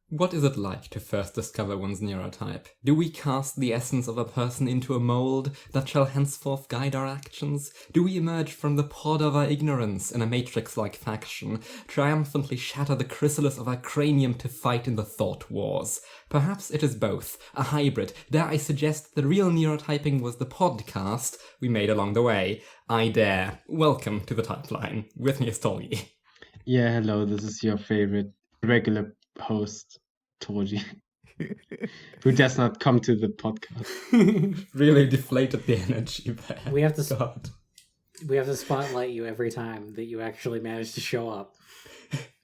What is it like to first discover one's neurotype? Do we cast the essence of a person into a mould that shall henceforth guide our actions? Do we emerge from the pod of our ignorance in a matrix-like faction, triumphantly shatter the chrysalis of our cranium to fight in the thought wars? Perhaps it is both, a hybrid. Dare I suggest the real Neurotyping was the podcast we made along the way? I dare. Welcome to the Typeline. With me is Tolgi. Yeah, hello, this is your favorite regular host, Torji, who does not come to the podcast. Really deflated the energy there. We have to spotlight you every time that you actually manage to show up.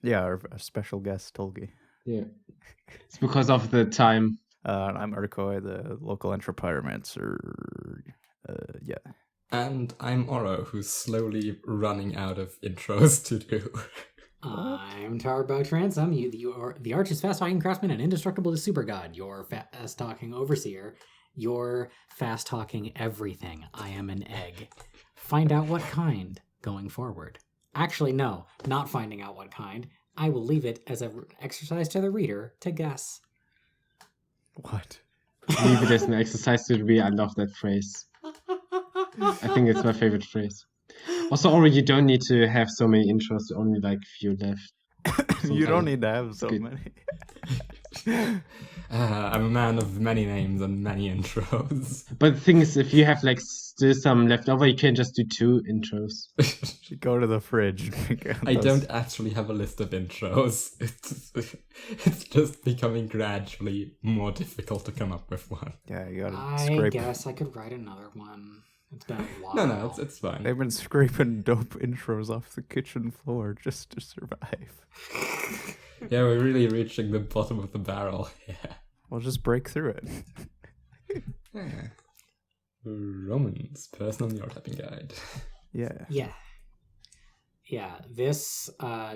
Yeah, our special guest, Tolgi. Yeah, it's because of the time. I'm Urcoy, the local entropyromancer. Yeah. And I'm Oro, who's slowly running out of intros to do. I'm Tower Bow Transom, you are the arch's fast-talking craftsman and indestructible to super god, your fast-talking overseer, your fast-talking everything. I am an egg. Find out what kind going forward. Actually, no, not finding out what kind. I will leave it as an exercise to the reader to guess. What? Leave it as an exercise to read. I love that phrase. I think it's my favorite phrase. Also, Ori, you don't need to have so many intros, only like few left. You don't need to have so many. I'm a man of many names and many intros. But the thing is, if you have like still some left over, you can just do 2 intros. Go to the fridge. I don't actually have a list of intros. It's just becoming gradually more difficult to come up with one. Yeah, you gotta I scrape. guess I could write another one. It's been a while. No, it's fine. They've been scraping dope intros off the kitchen floor just to survive. Yeah, we're really reaching the bottom of the barrel here. We'll just break through it. Yeah. Roman's personal neurotyping guide. Yeah. Yeah, this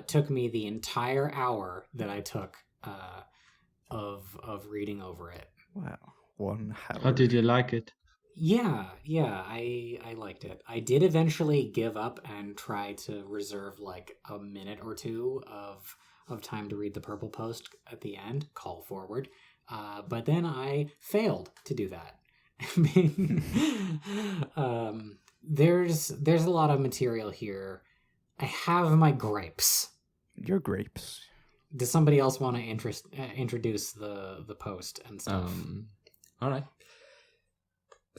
took me the entire hour that I took of reading over it. Wow. 1 hour. How did you like it? Yeah, I liked it. I did eventually give up and try to reserve like a minute or two of time to read the purple post at the end, call forward. But then I failed to do that. I mean, there's a lot of material here. I have my gripes. Your grapes. Does somebody else want to introduce the post and stuff? All right.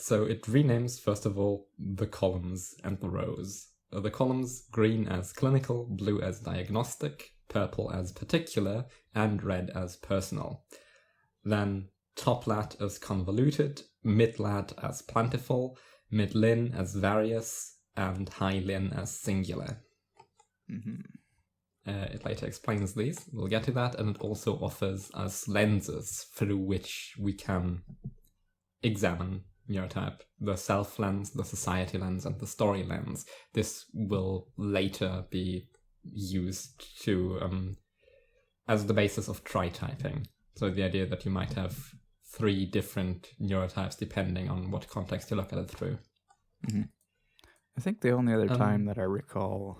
So it renames, first of all, the columns and the rows. The columns green as clinical, blue as diagnostic, purple as particular, and red as personal. Then top lat as convoluted, mid lat as plentiful, mid lin as various, and high lin as singular. Mm-hmm. It later explains these. We'll get to that, and it also offers us lenses through which we can examine neurotype, the self lens, the society lens, and the story lens. This will later be used to as the basis of tri-typing. So the idea that you might have 3 different neurotypes depending on what context you look at it through. Mm-hmm. I think the only other time that I recall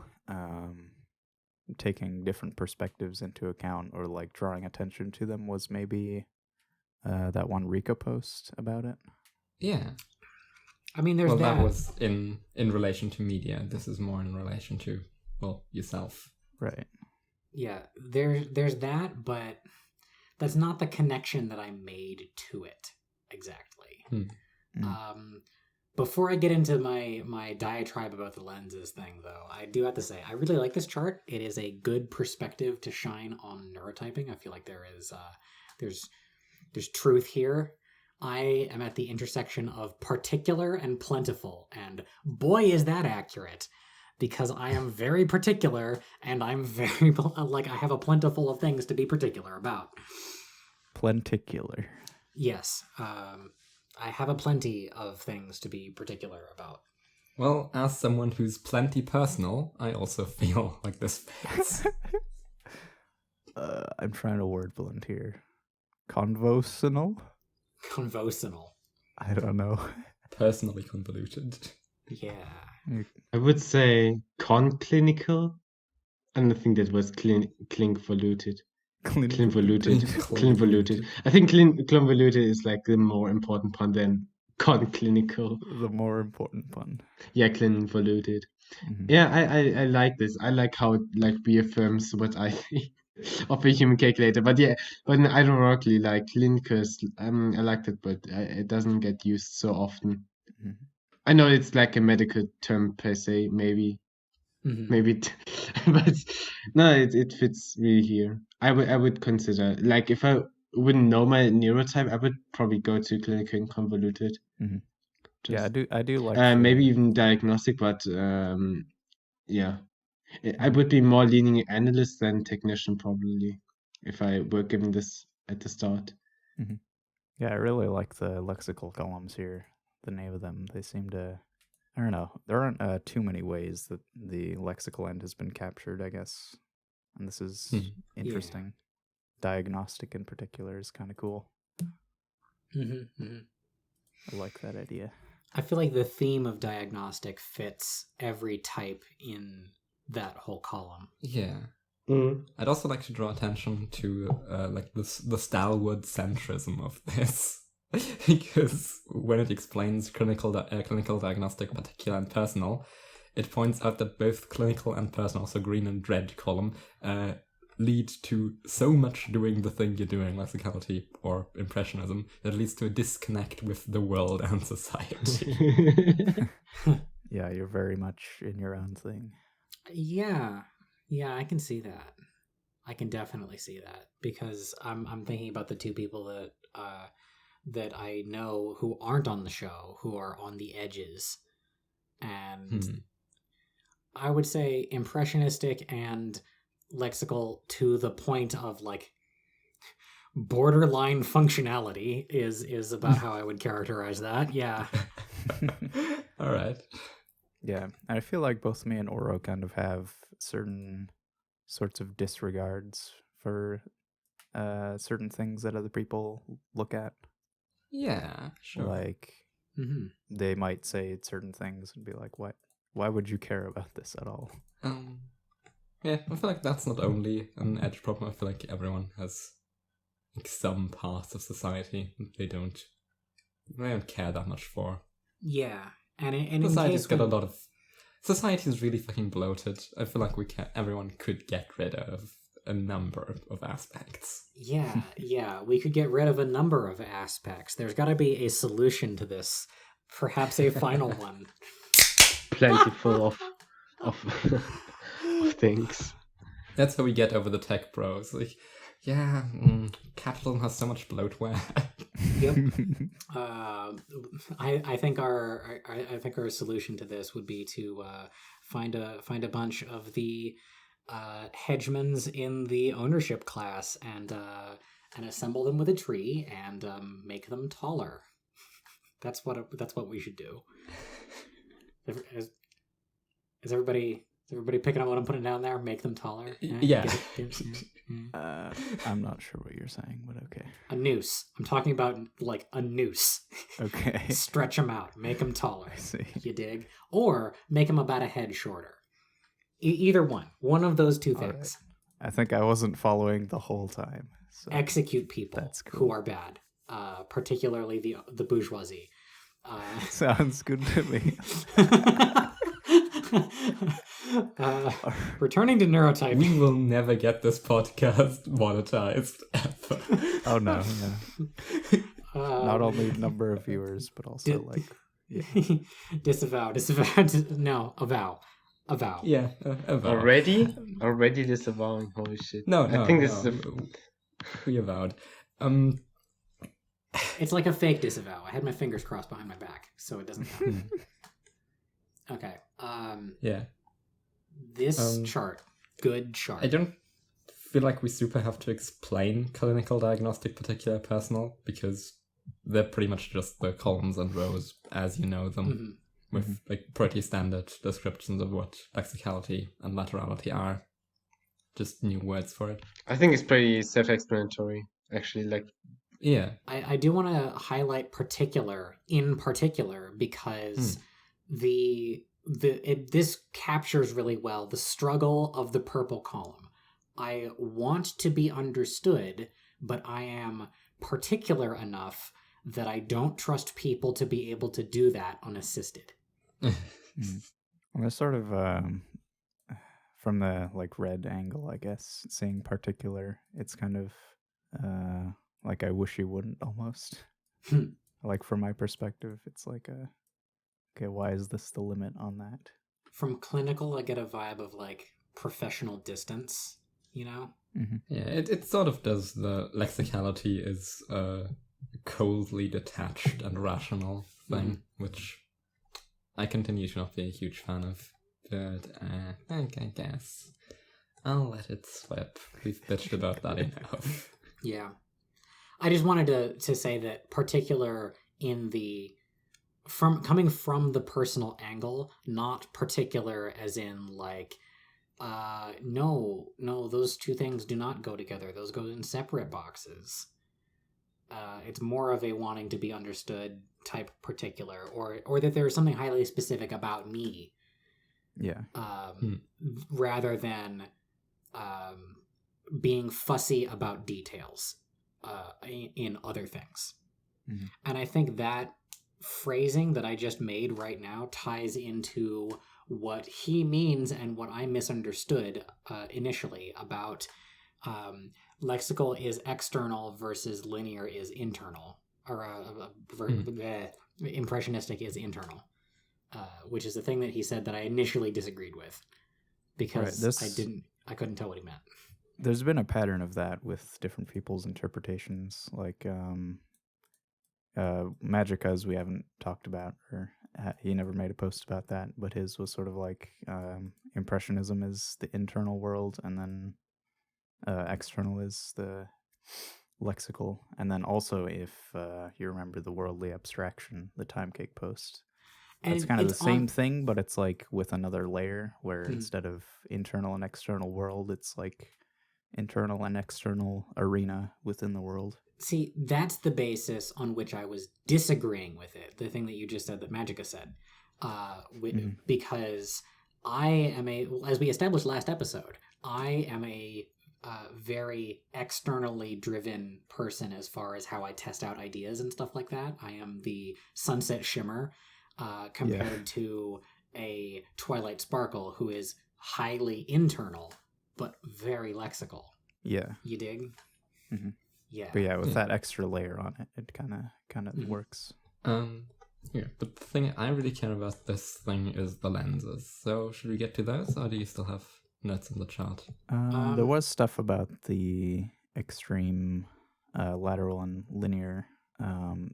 taking different perspectives into account or like drawing attention to them was maybe that one Rika post about it. Yeah. I mean, there's that was in relation to media. This is more in relation to, well, yourself. Right. Yeah, there's that, but that's not the connection that I made to it exactly. Before I get into my diatribe about the lenses thing, though, I do have to say I really like this chart. It is a good perspective to shine on neurotyping. I feel like there's truth here. I am at the intersection of particular and plentiful, and boy, is that accurate, because I am very particular, and I'm very, like, I have a plentiful of things to be particular about. Plenticular. Yes, I have a plenty of things to be particular about. Well, as someone who's plenty personal, I also feel like this fits. I'm trying to word blend here. Convocinal? Convocinal. I don't know. Personally convoluted. Yeah. I would say con-clinical. And I think that was clink-voluted. Convoluted. Convoluted. I think convoluted is like the more important pun than clinical. The more important pun. Yeah, convoluted. Mhm. Yeah, I like this. I like how it like reaffirms what I think of a human calculator. But yeah, but ironically, like clinicus, I liked it, but it doesn't get used so often. Mhm. I know it's like a medical term per se, maybe, but no, it fits really here. I would consider like if I wouldn't know my neurotype, I would probably go to clinical and convoluted. Mhm. Yeah, Just I do like maybe the- even diagnostic, but yeah, I Mhm. would be more leaning analyst than technician probably if I were given this at the start. Mhm. Yeah, I really like the lexical columns here. The name of them, they seem to. I don't know. There aren't too many ways that the lexical end has been captured, I guess, and this is interesting. Diagnostic in particular is kind of cool. I like that idea. I feel like the theme of diagnostic fits every type in that whole column. Yeah. Mm. I'd also like to draw attention to like the Stalwood centrism of this, because when it explains clinical diagnostic, particular and personal, it points out that both clinical and personal, so green and red column, lead to so much doing the thing you're doing, lexicality or impressionism, that leads to a disconnect with the world and society. Yeah, you're very much in your own thing. Yeah, I can see that. I can definitely see that because I'm thinking about the two people that I know who aren't on the show, who are on the edges, and I would say impressionistic and lexical to the point of like borderline functionality is about how I would characterize that. Yeah. All right. Yeah, and I feel like both me and Oro kind of have certain sorts of disregards for certain things that other people look at. Yeah, sure. Like they might say certain things and be like, why would you care about this at all? Yeah, I feel like that's not only an edge problem. I feel like everyone has like some parts of society that they don't care that much for. Yeah, and in Society's case got a lot of. Society is really fucking bloated. I feel like everyone could get rid of a number of aspects. Yeah, we could get rid of a number of aspects. There's got to be a solution to this, perhaps a final one. Plentiful of things. That's how we get over the tech bros. Like, yeah, capitalism has so much bloatware. Yep. I think our solution to this would be to find a bunch of the hedgemans in the ownership class and assemble them with a tree and make them taller. That's what we should do. Is everybody picking up what I'm putting down there? Make them taller. Yeah. I'm not sure what you're saying, but okay. A noose. I'm talking about like a noose. Okay. Stretch them out. Make them taller. I see. You dig? Or make them about a head shorter. Either one. One of those two things. Right. I think I wasn't following the whole time. So. Execute people That's cool. who are bad, particularly the bourgeoisie. Sounds good to me. Returning to Neurotype. We will never get this podcast monetized ever. Oh no, yeah. Not only number of viewers, but also disavow. No, avow. Yeah, avow. Already disavowing. Holy shit. No, I think this is we avowed. It's like a fake disavow. I had my fingers crossed behind my back, so it doesn't count. Okay. Yeah. This chart, good chart. I don't feel like we super have to explain clinical, diagnostic, particular, personal, because they're pretty much just the columns and rows as you know them, with like pretty standard descriptions of what lexicality and laterality are. Just new words for it. I think it's pretty self-explanatory, actually. Like, yeah, I do want to highlight in particular, because this captures really well the struggle of the purple column. I want to be understood, but I am particular enough that I don't trust people to be able to do that unassisted. Well, that's sort of from the like red angle, I guess. Saying particular, it's kind of like I wish you wouldn't almost. Like from my perspective, it's like okay, why is this the limit on that? From clinical, I get a vibe of like professional distance, you know? Mm-hmm. Yeah, it sort of does. The lexicality is a coldly detached and rational thing, which I continue to not be a huge fan of. But I guess I'll let it slip. We've bitched about that enough. Yeah. I just wanted to say that particular in the coming from the personal angle, not particular as in like no, those two things do not go together. Those go in separate boxes. It's more of a wanting to be understood type particular, or that there's something highly specific about me. Yeah. Rather than being fussy about details in other things. Mm-hmm. And I think that phrasing that I just made right now ties into what he means and what I misunderstood initially about lexical is external versus linear is internal, or impressionistic is internal, which is the thing that he said that I initially disagreed with because I couldn't tell what he meant. There's been a pattern of that with different people's interpretations, like Magica's we haven't talked about, or he never made a post about that, but his was sort of like impressionism is the internal world, and then external is the lexical. And then also, if you remember the worldly abstraction, the time cake post, it's kind of the same thing, but it's like with another layer where instead of internal and external world, it's like internal and external arena within the world. See, that's the basis on which I was disagreeing with it. The thing that you just said that Magica said. Because I am as we established last episode, I am a very externally driven person as far as how I test out ideas and stuff like that. I am the Sunset Shimmer compared to a Twilight Sparkle who is highly internal but very lexical. Yeah. You dig? Mm-hmm. Yeah. But yeah, with that extra layer on it, it kind of works. Yeah, but the thing I really care about this thing is the lenses. So should we get to those, or do you still have notes in the chart? There was stuff about the extreme lateral and linear.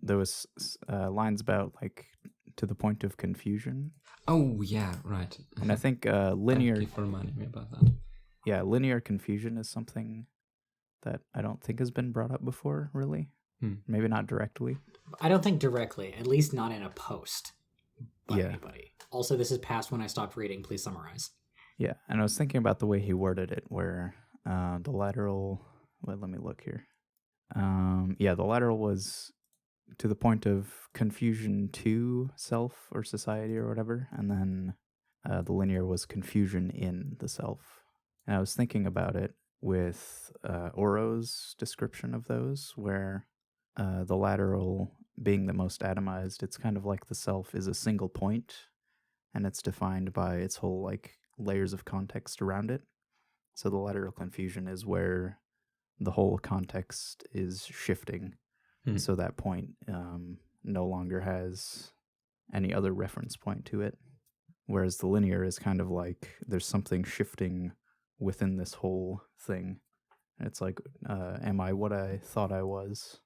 There was lines about like to the point of confusion. Oh yeah, right. And I think linear. Thank you for reminding me about that. Yeah, linear confusion is something that I don't think has been brought up before, really. Maybe not directly. I don't think directly, at least not in a post by anybody. Also, this is past when I stopped reading. Please summarize. Yeah, and I was thinking about the way he worded it, where the lateral... Well, let me look here. The lateral was to the point of confusion to self or society or whatever, and then the linear was confusion in the self. And I was thinking about it with Ouro's description of those, where the lateral being the most atomized, it's kind of like the self is a single point, and it's defined by its whole like layers of context around it. So the lateral confusion is where the whole context is shifting. So that point no longer has any other reference point to it. Whereas the linear is kind of like there's something shifting within this whole thing. It's like, am I what I thought I was?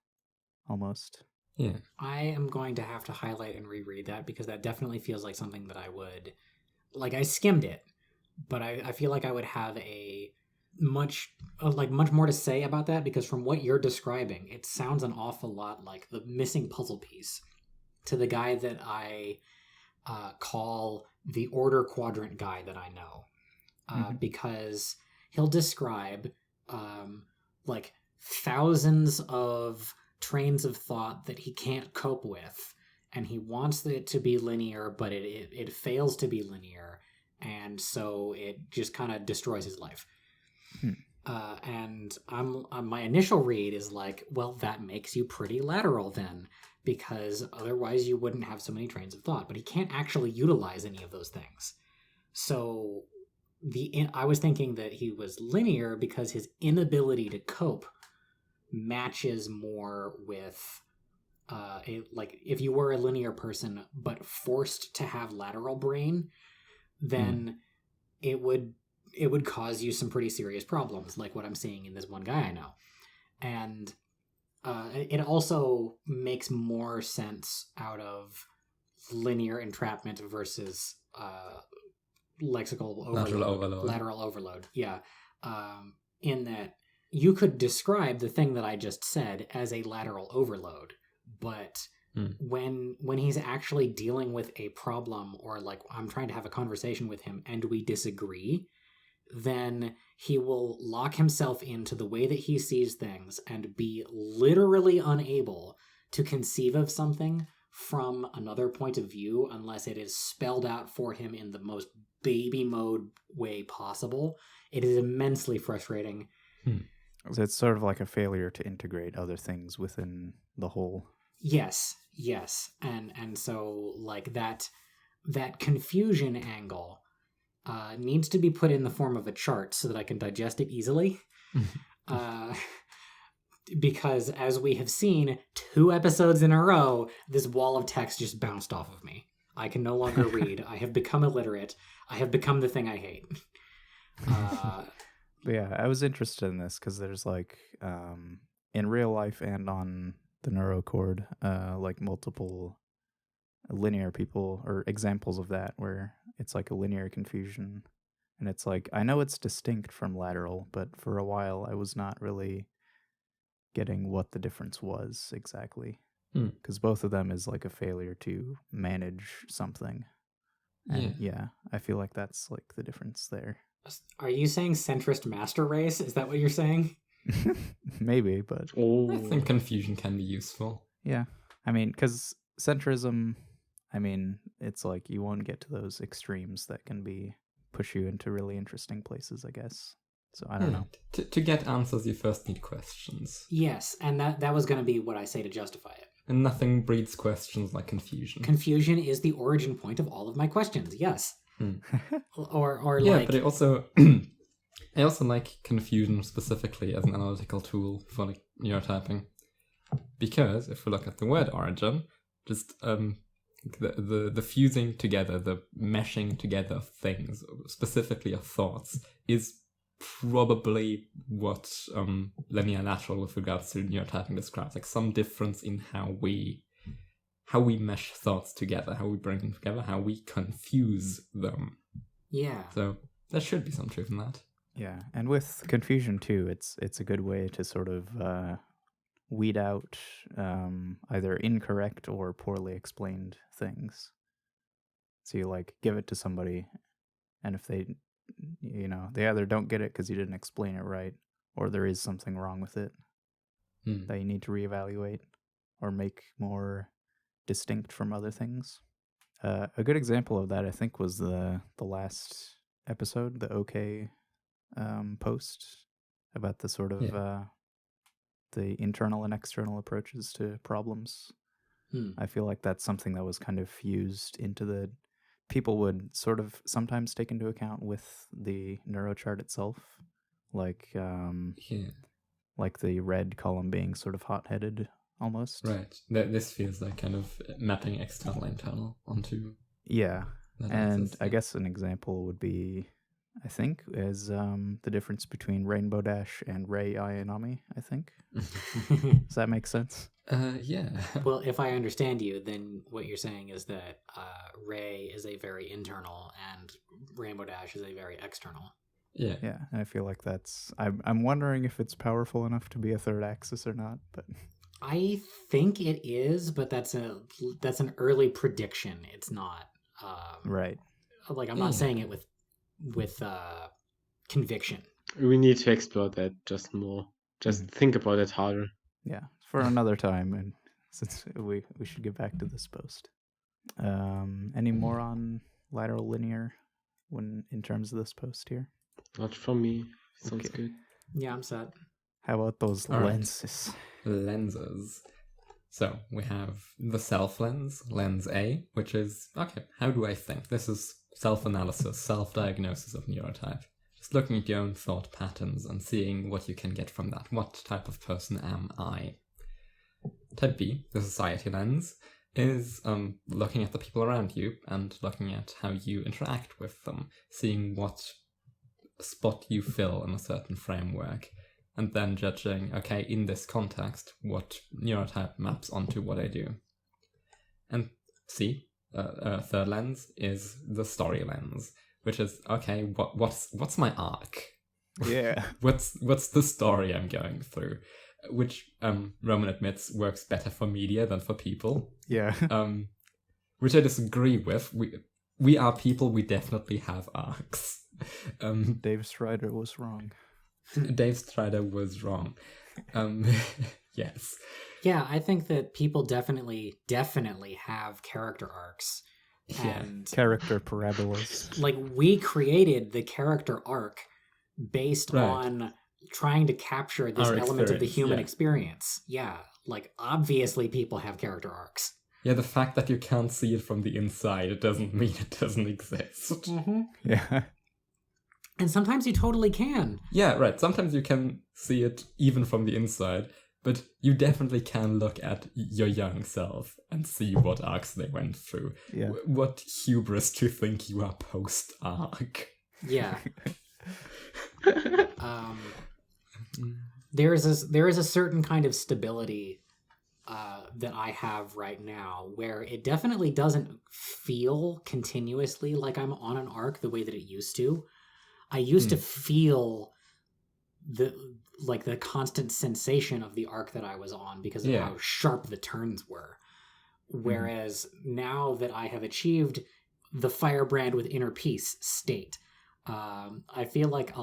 Almost. Yeah. I am going to have to highlight and reread that because that definitely feels like something that I would... Like, I skimmed it, but I feel like I would have a much more to say about that because from what you're describing, it sounds an awful lot like the missing puzzle piece to the guy that I call the order quadrant guy that I know. Because he'll describe like thousands of trains of thought that he can't cope with, and he wants it to be linear, but it fails to be linear, and so it just kind of destroys his life. And my initial read is like, well, that makes you pretty lateral then, because otherwise you wouldn't have so many trains of thought. But he can't actually utilize any of those things. So I was thinking that he was linear because his inability to cope matches more with like if you were a linear person but forced to have lateral brain, then it would cause you some pretty serious problems, like what I'm seeing in this one guy I know. And it also makes more sense out of linear entrapment versus lexical overload, lateral overload. Yeah. In that you could describe the thing that I just said as a lateral overload, but when he's actually dealing with a problem, or like I'm trying to have a conversation with him and we disagree, then he will lock himself into the way that he sees things and be literally unable to conceive of something from another point of view unless it is spelled out for him in the most baby mode way possible. It is immensely frustrating. So it's sort of like a failure to integrate other things within the whole. Yes. And so like that confusion angle needs to be put in the form of a chart so that I can digest it easily. Because as we have seen 2 episodes in a row, this wall of text just bounced off of me. I can no longer read. I have become illiterate. I have become the thing I hate. But yeah, I was interested in this because there's like in real life and on the neurocord, like multiple linear people or examples of that where it's like a linear confusion. And it's like, I know it's distinct from lateral, but for a while I was not really getting what the difference was exactly. Because both of them is like a failure to manage something. And yeah, I feel like that's like the difference there. Are you saying centrist master race? Is that what you're saying? Maybe, but I think confusion can be useful. Yeah. I mean, because centrism, I mean, it's like you won't get to those extremes that can push you into really interesting places, I guess. So I don't know. To get answers, you first need questions. Yes, and that was going to be what I say to justify it. And nothing breeds questions like confusion. Confusion is the origin point of all of my questions, yes. Or yeah, like... but it also... I also like confusion specifically as an analytical tool for like neurotyping. Because if we look at the word origin, just the fusing together, the meshing together of things, specifically of thoughts, is probably what linear lateral with regards to neurotyping describes. Like some difference in how we mesh thoughts together, how we bring them together, how we confuse them. Yeah. So there should be some truth in that. Yeah, and with confusion too, it's a good way to sort of weed out either incorrect or poorly explained things. So you like give it to somebody, and if they either don't get it because you didn't explain it right, or there is something wrong with it that you need to reevaluate or make more distinct from other things. A good example of that, I think, was the last episode, the OK post about the sort of the internal and external approaches to problems. I feel like that's something that was kind of fused into the... People would sort of sometimes take into account with the neurochart itself, like like the red column being sort of hot-headed almost. Right. This feels like kind of mapping external internal onto... Yeah, and I guess an example would be, I think, is the difference between Rainbow Dash and Ray Ayanami, I think. Does that make sense? Yeah. Well, if I understand you, then what you're saying is that Ray is a very internal and Rainbow Dash is a very external. Yeah. Yeah, and I feel like that's... I'm wondering if it's powerful enough to be a third axis or not, but... I think it is, but that's an early prediction. It's not... right. Like, I'm not saying it with conviction. We need to explore that just more. Just think about it harder. Yeah, for another time, and since we should get back to this post. Any more on lateral linear in terms of this post here? Not from me. Sounds good. Yeah, I'm set. How about those All right. lenses? Lenses. So we have the self lens, lens A, which is, okay, how do I think? This is self-analysis, self-diagnosis of neurotype. Just looking at your own thought patterns and seeing what you can get from that. What type of person am I? Type B, the society lens, is looking at the people around you and looking at how you interact with them, seeing what spot you fill in a certain framework, and then judging, okay, in this context, what neurotype maps onto what I do. And C, third lens, is the story lens, which is, okay, what's my arc? Yeah. What's the story I'm going through? Which Roman admits works better for media than for people. Yeah. Which I disagree with. We are people, we definitely have arcs. Dave Strider was wrong. Dave Strider was wrong. Yes. Yeah, I think that people definitely have character arcs. Yeah. And Character parabolas. like we created the character arc based Right. on trying to capture this Our element of the experience, human yeah. experience. Yeah, like obviously people have character arcs. Yeah, the fact that you can't see it from the inside, it doesn't mean it doesn't exist. Mm-hmm. Yeah. And sometimes you totally can. Yeah, right. Sometimes you can see it even from the inside, but you definitely can look at your young self and see what arcs they went through. Yeah. What hubris to think you are post-arc. Yeah. There is a certain kind of stability that I have right now where it definitely doesn't feel continuously like I'm on an arc the way that it used to. I used to feel the constant sensation of the arc that I was on because of how sharp the turns were. Whereas now that I have achieved the firebrand with inner peace state, I feel like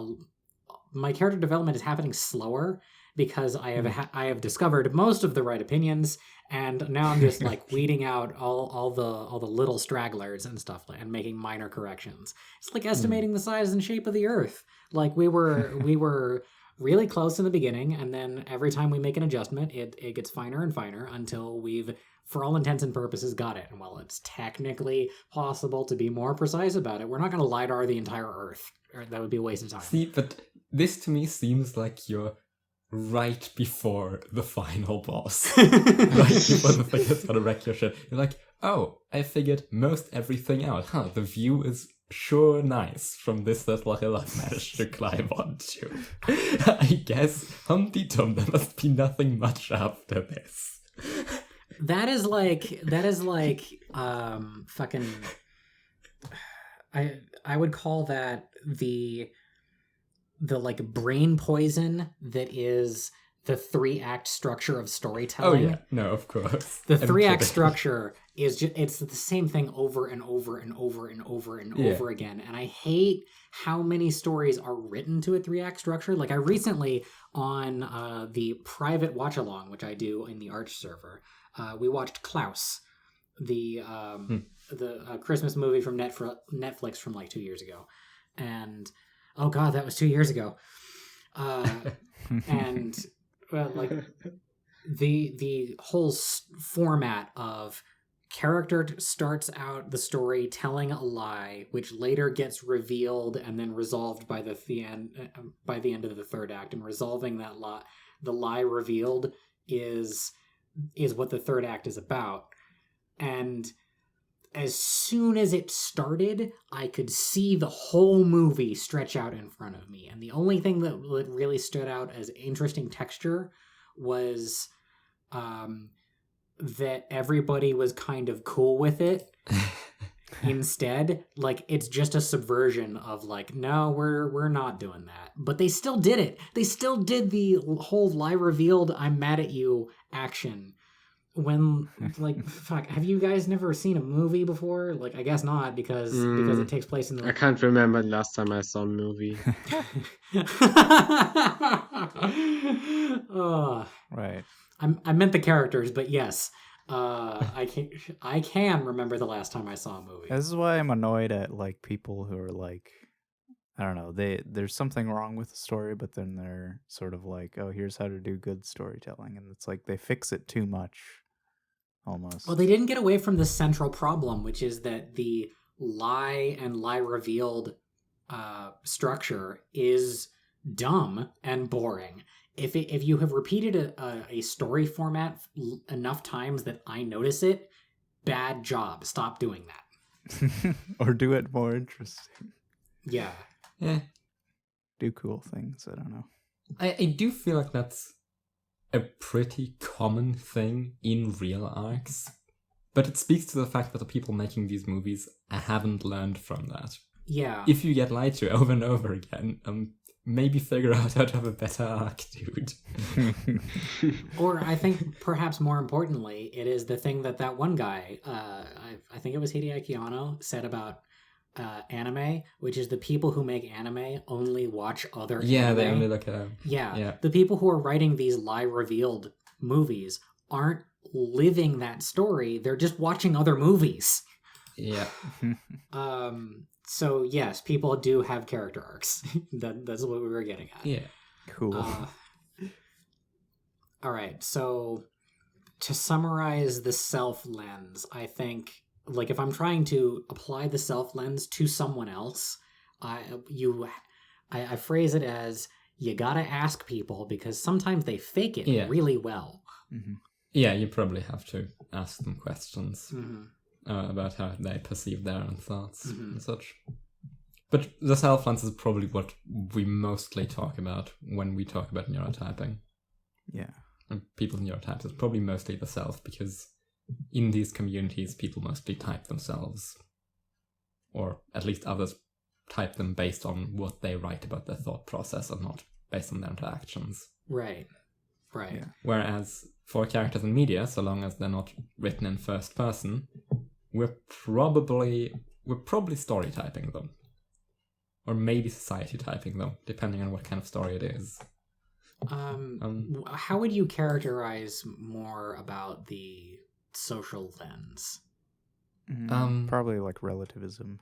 my character development is happening slower because I have discovered most of the right opinions, and now I'm just like weeding out all the little stragglers and stuff and making minor corrections. It's like estimating the size and shape of the Earth. Like we were really close in the beginning, and then every time we make an adjustment, it gets finer and finer until we've, for all intents and purposes, got it. And while it's technically possible to be more precise about it, we're not going to LiDAR the entire Earth. That would be a waste of time. See, but this to me seems like you're right before the final boss. Right before the thing that's gonna wreck your shit. You're like, oh, I figured most everything out. The view is sure nice from this little hill I've managed to climb onto. I guess, Humpty Dum, there must be nothing much after this. That is like fucking I would call that the like brain poison that is the 3-act structure of storytelling. Oh yeah, no, of course. The 3-act structure is just, it's the same thing over and over and over and over and over again. And I hate how many stories are written to a 3-act structure. Like I recently on the private watch along, which I do in the Arch server, we watched Klaus, the Christmas movie from Netflix from like 2 years ago. And oh god, that was 2 years ago. And like the whole format of character starts out the story telling a lie, which later gets revealed and then resolved by the end of the third act, and resolving that lie, the lie revealed is what the third act is about. And as soon as it started, I could see the whole movie stretch out in front of me. And the only thing that really stood out as interesting texture was that everybody was kind of cool with it. Instead, like, it's just a subversion of like, no, we're not doing that. But they still did it. They still did the whole lie revealed, I'm mad at you action. When, like, fuck, have you guys never seen a movie before? Like, I guess not, because it takes place in the... I can't remember the last time I saw a movie. Right. I meant the characters, but yes. I can remember the last time I saw a movie. This is why I'm annoyed at like people who are like I don't know. There's something wrong with the story, but then they're sort of like, oh, here's how to do good storytelling, and it's like they fix it too much, almost. Well, they didn't get away from the central problem, which is that the lie and lie revealed structure is dumb and boring. If you have repeated a story format enough times that I notice it, bad job. Stop doing that. Or do it more interesting. Yeah. Yeah. Do cool things. I don't know. I do feel like that's a pretty common thing in real arcs. But it speaks to the fact that the people making these movies haven't learned from that. Yeah. If you get lied to over and over again, maybe figure out how to have a better arc, dude. Or I think perhaps more importantly, it is the thing that one guy, I think it was Hideaki Anno, said about anime, which is the people who make anime only watch other anime. They only look at Yeah. The people who are writing these lie revealed movies aren't living that story. They're just watching other movies. Yeah. So yes, people do have character arcs. That's what we were getting at. Yeah. Cool. All right. So to summarize the self lens, I think, like, if I'm trying to apply the self lens to someone else, I phrase it as, you gotta ask people, because sometimes they fake it really well. Mm-hmm. Yeah, you probably have to ask them questions. Mm-hmm. About how they perceive their own thoughts and such. But the self lens is probably what we mostly talk about when we talk about neurotyping. Yeah. And people's neurotypes is probably mostly the self, because in these communities, people mostly type themselves. Or at least others type them based on what they write about their thought process and not based on their interactions. Right. Right. Yeah. Whereas for characters in media, so long as they're not written in first person, we're probably story typing them. Or maybe society typing them, depending on what kind of story it is. How would you characterize more about the social lens? Probably like relativism.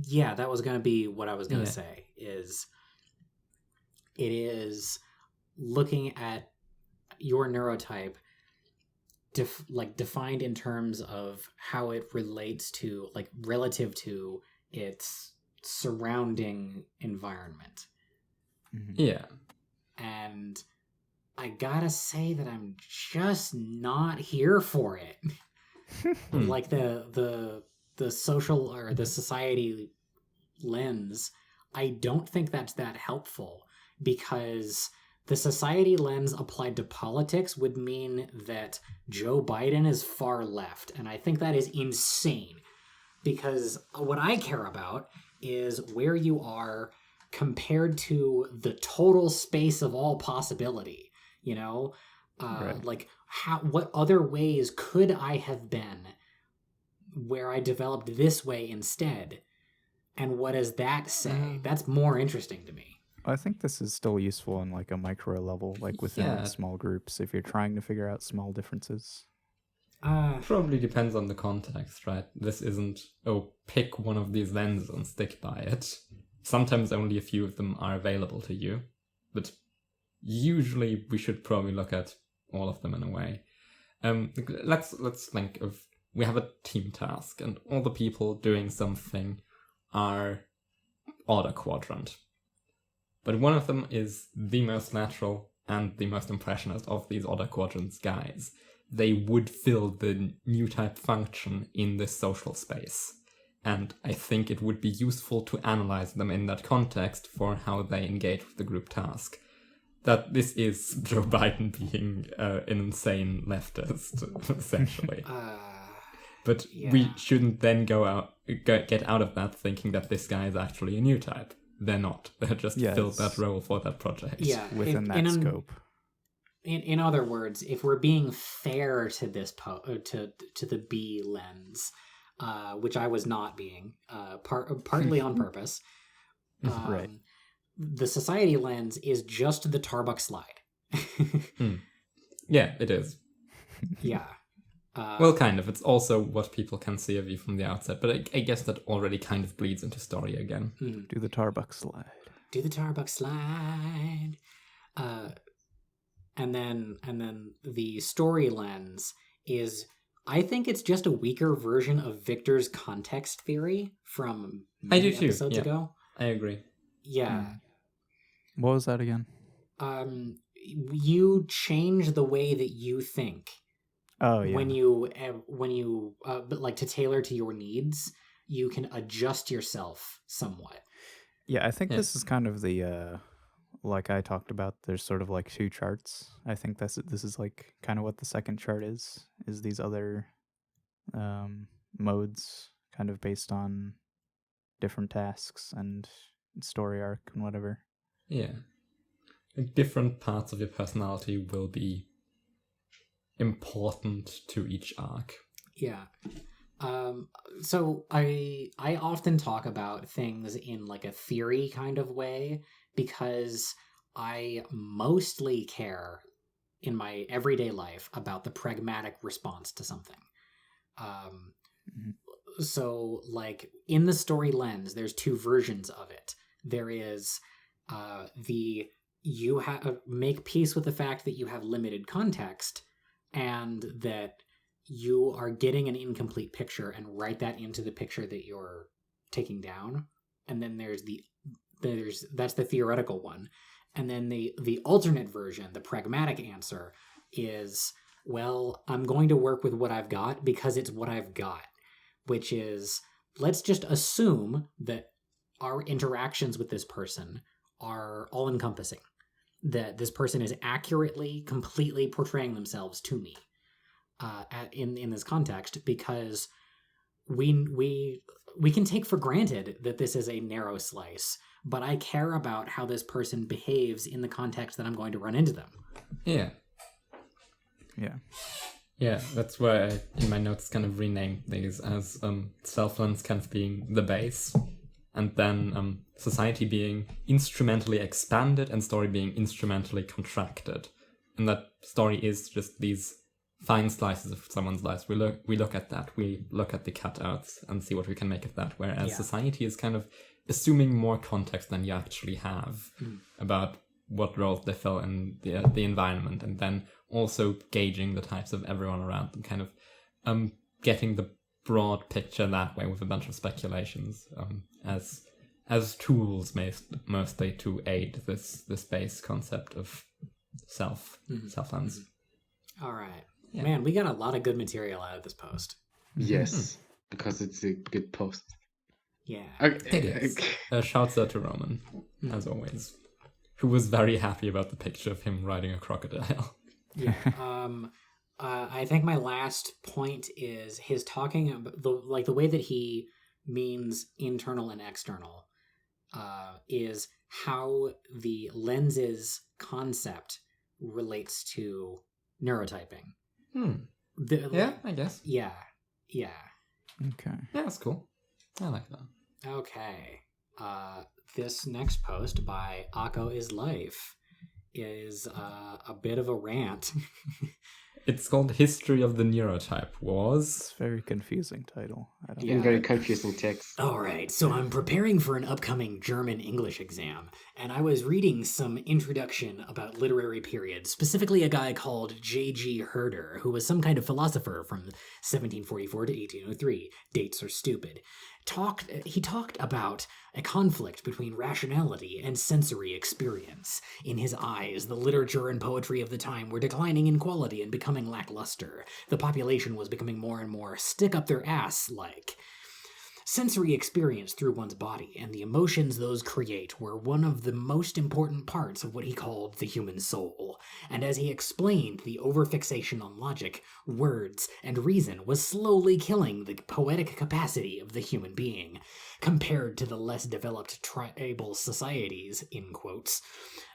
Yeah, that was going to be what I was going to say, is it is looking at your neurotype defined in terms of how it relates to, like, relative to its surrounding environment. Mm-hmm. Yeah. And I gotta say that I'm just not here for it. Like the social or the society lens, I don't think that's that helpful, because the society lens applied to politics would mean that Joe Biden is far left, and I think that is insane, because what I care about is where you are compared to the total space of all possibility, you know? Right. Like, what other ways could I have been where I developed this way instead? And what does that say? That's more interesting to me. I think this is still useful on like a micro level, like within small groups, if you're trying to figure out small differences. Probably depends on the context, right? This isn't, pick one of these lenses and stick by it. Sometimes only a few of them are available to you, but usually we should probably look at all of them in a way. Let's think of, we have a team task, and all the people doing something are order quadrant. But one of them is the most natural and the most impressionist of these order quadrants guys. They would fill the new type function in this social space. And I think it would be useful to analyze them in that context for how they engage with the group task. That this is Joe Biden being an insane leftist, essentially. But we shouldn't then get out of that thinking that this guy is actually a new type. They're not. They're just filled that role for that project. Yeah, within that scope. In other words, if we're being fair to this to the B lens, which I was not being, partly on purpose, right? The society lens is just the Tarbuck slide. Yeah, it is. Yeah. Well, kind of. It's also what people can see of you from the outside, but I guess that already kind of bleeds into story again. Do the Tarbuck slide. Do the Tarbuck slide. And then the story lens is, I think it's just a weaker version of Victor's context theory from I do many too, episodes yeah. ago. I agree. Yeah. What was that again? You change the way that you think. Oh, yeah. When you but like to tailor to your needs, you can adjust yourself somewhat. Yeah, I think this is kind of the, like I talked about, there's sort of like two charts. I think this is like kind of what the second chart is these other modes kind of based on different tasks and story arc and whatever. Yeah. Like, different parts of your personality will be important to each arc. Yeah. So I often talk about things in like a theory kind of way because I mostly care in my everyday life about the pragmatic response to something. So like in the story lens, there's two versions of it. There is you have make peace with the fact that you have limited context and that you are getting an incomplete picture and write that into the picture that you're taking down. And then that's the theoretical one. And then the alternate version, the pragmatic answer is, well, I'm going to work with what I've got because it's what I've got, which is, let's just assume that our interactions with this person are all encompassing, that this person is accurately, completely portraying themselves to me. In this context, because we can take for granted that this is a narrow slice, but I care about how this person behaves in the context that I'm going to run into them. Yeah. That's why I, in my notes, kind of renamed these as self-lens kind of being the base, and then society being instrumentally expanded and story being instrumentally contracted, and that story is just these fine slices of someone's life. We look at that. We look at the cutouts and see what we can make of that. Whereas society is kind of assuming more context than you actually have about what roles they fill in the environment, and then also gauging the types of everyone around them, kind of getting the broad picture that way with a bunch of speculations as tools mostly to aid this base concept of self-lens. All right. Yeah. Man, we got a lot of good material out of this post. Yes, because it's a good post. Yeah. Okay. It is. Shouts out to Roman, as always, who was very happy about the picture of him riding a crocodile. Yeah. I think my last point is his talking about the way that he means internal and external is how the lenses concept relates to neurotyping. I guess. Yeah. Okay. Yeah, that's cool. I like that. Okay. This next post by Akko is Life is a bit of a rant. It's called History of the Neurotype. It's a very confusing title. I don't Yeah. Very confusing text. All right, so I'm preparing for an upcoming German English exam, and I was reading some introduction about literary periods, specifically a guy called J.G. Herder, who was some kind of philosopher from 1744 to 1803. Dates are stupid. He talked about a conflict between rationality and sensory experience. In his eyes, the literature and poetry of the time were declining in quality and becoming lackluster. The population was becoming more and more stick-up-their-ass-like. Sensory experience through one's body and the emotions those create were one of the most important parts of what he called the human soul. And as he explained, the overfixation on logic, words, and reason was slowly killing the poetic capacity of the human being. Compared to the less developed tribal societies, in quotes,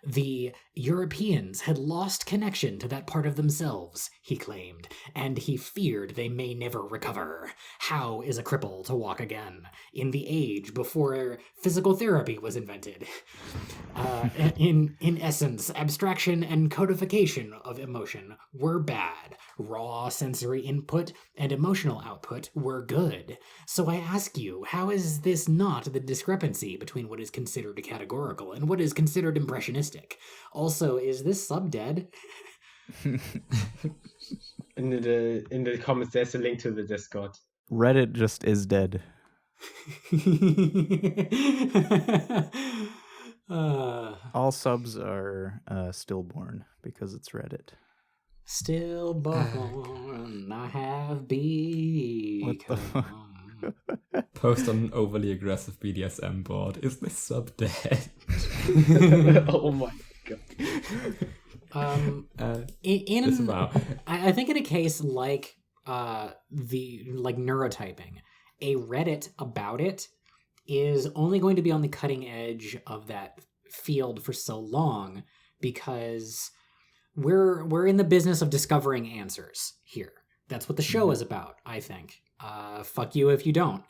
The Europeans had lost connection to that part of themselves, he claimed, and he feared they may never recover. How is a cripple to walk again? In the age before physical therapy was invented. In essence, abstraction and codification of emotion were bad. Raw sensory input and emotional output were good. So I ask you, how is this not the discrepancy between what is considered categorical and what is considered impressionistic? Also, is this sub dead? In the comments, there's a link to the Discord. Reddit just is dead. All subs are stillborn because it's Reddit. Stillborn, I have become. Post on an overly aggressive BDSM board. Is this sub dead? Oh my god. I think in a case like neurotyping, a Reddit about it is only going to be on the cutting edge of that field for so long because we're in the business of discovering answers here. That's what the show is about, I think. Fuck you if you don't.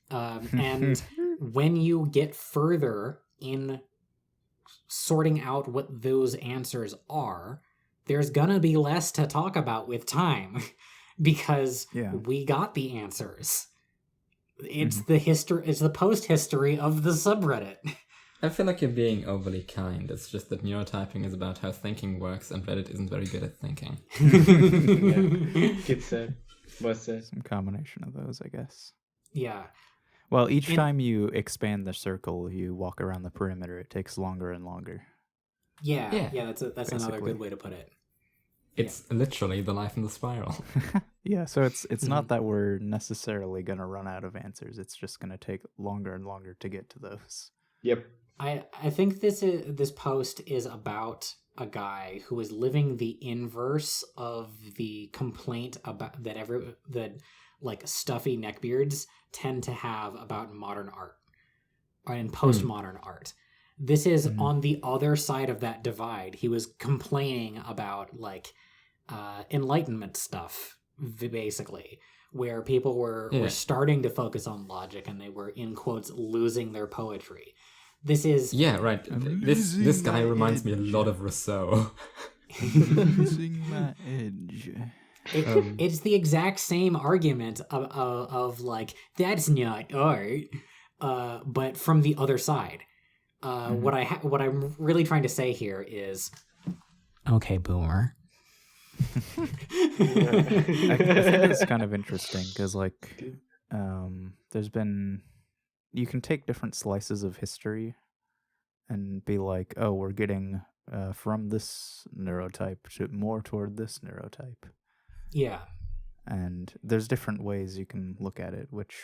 And when you get further in sorting out what those answers are, there's gonna be less to talk about with time because we got the answers. It's the history. It's the post history of the subreddit. I feel like you're being overly kind. It's just that neurotyping is about how thinking works, and Reddit isn't very good at thinking. It's some combination of those, I guess. Yeah. Well, each time you expand the circle, you walk around the perimeter. It takes longer and longer. Yeah. That's another good way to put it. It's literally the life in the spiral. Yeah, so it's not that we're necessarily going to run out of answers. It's just going to take longer and longer to get to those. Yep. I think this post is about a guy who is living the inverse of the complaint about that stuffy neckbeards tend to have about modern art and postmodern art. This is on the other side of that divide. He was complaining about Enlightenment stuff, basically, where people were starting to focus on logic and they were, in quotes, losing their poetry. This is... Yeah, right. This guy reminds me a lot of Rousseau. Losing my edge. It's the exact same argument of that's not art, but from the other side. What I'm really trying to say here is, okay, boomer. I think it's kind of interesting because there's been, you can take different slices of history and be like, oh, we're getting from this neurotype to more toward this neurotype. Yeah. And there's different ways you can look at it, which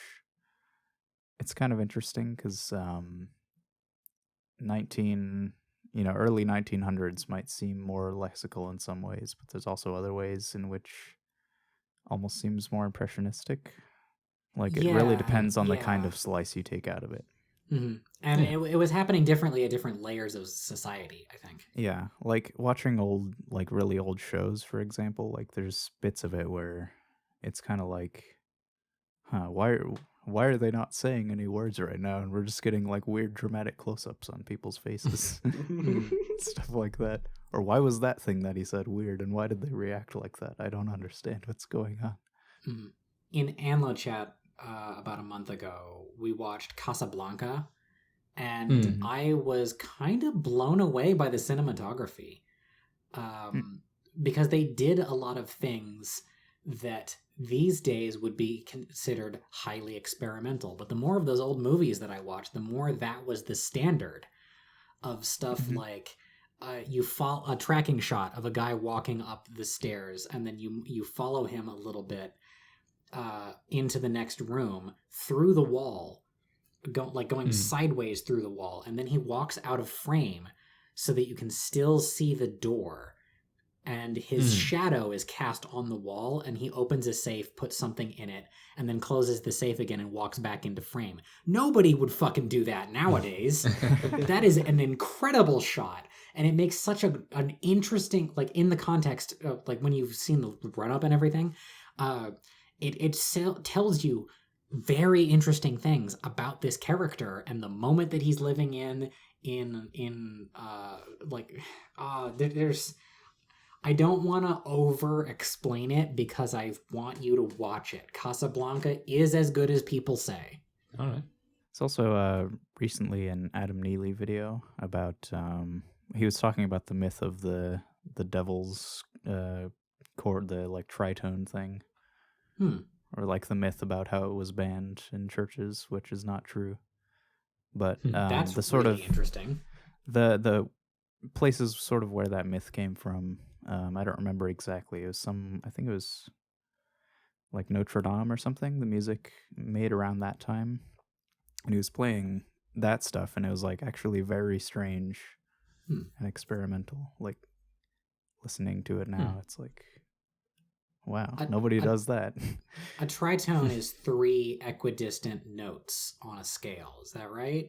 it's kind of interesting because early 1900s might seem more lexical in some ways, but there's also other ways in which almost seems more impressionistic. It really depends on the kind of slice you take out of it. Mm-hmm. And it was happening differently at different layers of society, I think. Yeah, watching old, really old shows, for example, there's bits of it where it's kind of why are they not saying any words right now? And we're just getting weird dramatic close-ups on people's faces. Stuff like that. Or why was that thing that he said weird and why did they react like that? I don't understand what's going on. Mm-hmm. In Anlo Chat about a month ago, we watched Casablanca and I was kind of blown away by the cinematography because they did a lot of things that these days would be considered highly experimental. But the more of those old movies that I watched, the more that was the standard of stuff you follow a tracking shot of a guy walking up the stairs and then you follow him a little bit into the next room through the wall, going sideways through the wall. And then he walks out of frame so that you can still see the door. And his shadow is cast on the wall, and he opens a safe, puts something in it, and then closes the safe again and walks back into frame. Nobody would fucking do that nowadays. That is an incredible shot. and it makes such an interesting, like, in the context of, like, when you've seen the run up and everything, it tells you very interesting things about this character and the moment that he's living there's, I don't want to over explain it because I want you to watch it. Casablanca is as good as people say. All right. It's also recently an Adam Neely video about he was talking about the myth of the devil's chord, the like tritone thing, or like the myth about how it was banned in churches, which is not true. But That's the sort really of interesting. the places sort of where that myth came from, I don't remember exactly. It was I think it was like Notre Dame or something. The music made around that time. And he was playing that stuff, and it was like actually very strange and experimental. Like listening to it now, it's like, wow, nobody does that. A tritone is 3 equidistant notes on a scale. Is that right?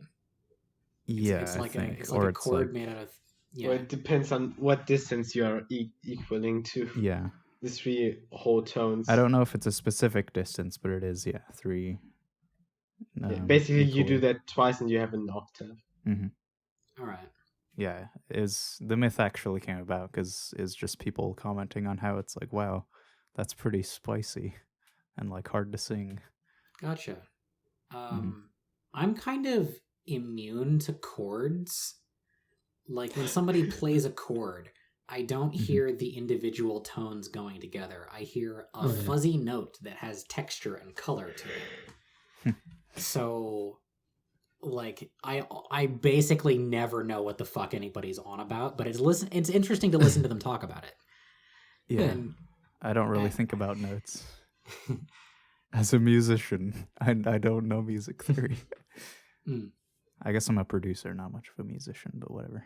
It's I like think. it's like Or a it's chord like, made out of. Yeah. Or it depends on what distance you are equaling to. Yeah. The 3 whole tones. I don't know if it's a specific distance, but it is, 3. Basically, you do equally. that twice and you have an octave. All right. Yeah, the myth actually came about because it's just people commenting on how it's like, wow, that's pretty spicy and like hard to sing. Gotcha. I'm kind of immune to chords. Like when somebody plays a chord, I don't hear the individual tones going together. I hear a fuzzy note that has texture and color to it. So, like, I basically never know what the fuck anybody's on about, but it's interesting to listen to them talk about it. Yeah, And I don't really think about notes. As a musician, I don't know music theory. I guess I'm a producer, not much of a musician, but whatever.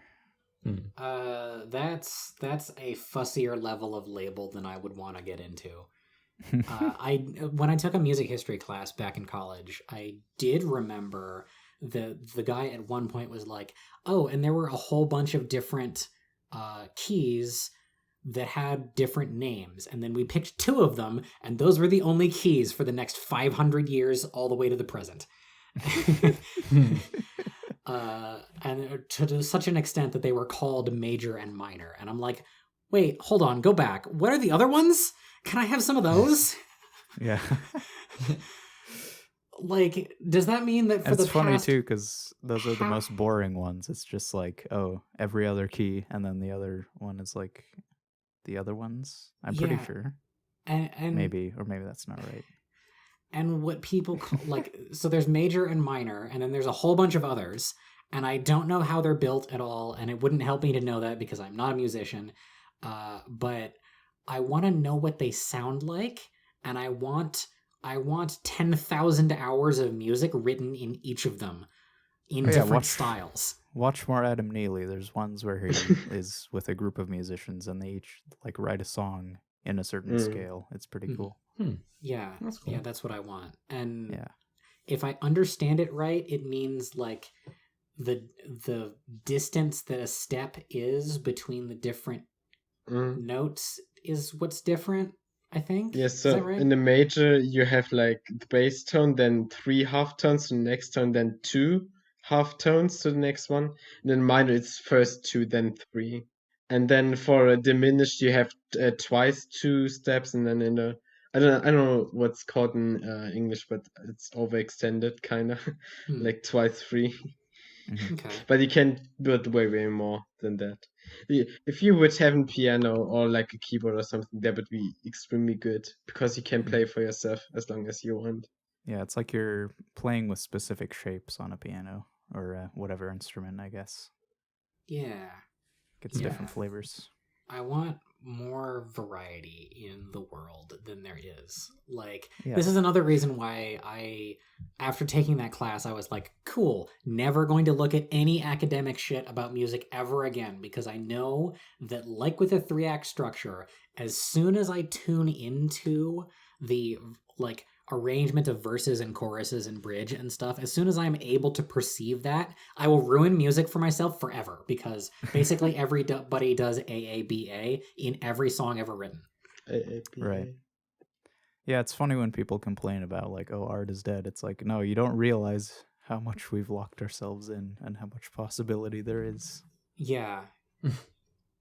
That's a fussier level of label than I would want to get into. When I took a music history class back in college, I did remember the guy at one point was like, oh, and there were a whole bunch of different keys that had different names, and then we picked 2 of them, and those were the only keys for the next 500 years all the way to the present. And to such an extent that they were called major and minor, and I'm like, wait, hold on, go back, what are the other ones? Can I have some of those? Yeah. Like, does that mean that for it's the funny past... too, because those are the most boring ones. It's just like, oh, every other key, and then the other one is like the other ones. I'm pretty sure. And maybe that's not right. And what people call, like, so there's major and minor, and then there's a whole bunch of others, and I don't know how they're built at all, and it wouldn't help me to know that because I'm not a musician, but I want to know what they sound like, and I want 10,000 hours of music written in each of them in different styles. Watch more Adam Neely. There's ones where he is with a group of musicians, and they each like write a song in a certain scale. It's pretty cool. Yeah, that's cool. Yeah, that's what I want. And if I understand it right, it means like the distance that a step is between the different notes is what's different, I think. Yes, so is that right? in the major you have like the bass tone, then 3 half tones to the next tone, then 2 half tones to the next one. And then minor it's first 2, then 3. And then for a diminished you have twice 2 steps, and then in the I don't know what's called in English, but it's overextended kind of like twice 3. Okay. But you can build way more than that. If you would have a piano or like a keyboard or something, that would be extremely good because you can play for yourself as long as you want. Yeah, it's like you're playing with specific shapes on a piano or whatever instrument, I guess. Yeah. Gets different flavors. I want more variety in the world than there is. Like, Yeah. This is another reason why after taking that class, I was like, cool, never going to look at any academic shit about music ever again, because I know that, like with a 3-act structure, as soon as I tune into the, like, arrangement of verses and choruses and bridge and stuff, as soon as I'm able to perceive that, I will ruin music for myself forever, because basically everybody does AABA in every song ever written. Right. Yeah, it's funny when people complain about like, oh, art is dead. It's like, no, you don't realize how much we've locked ourselves in and how much possibility there is. Yeah.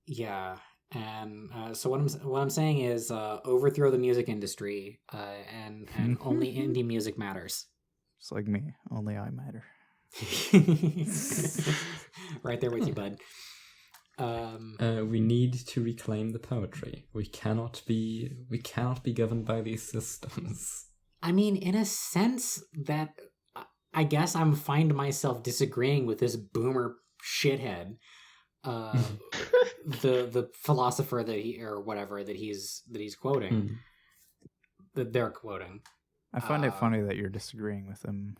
Yeah. And so what I'm saying is overthrow the music industry and only indie music matters. Just like me, only I matter. Right there with you, bud. We need to reclaim the poetry. We cannot be governed by these systems. I mean, in a sense, that I guess I'm find myself disagreeing with this boomer shithead. The philosopher that he's quoting, that they're quoting. I find it funny that you're disagreeing with him.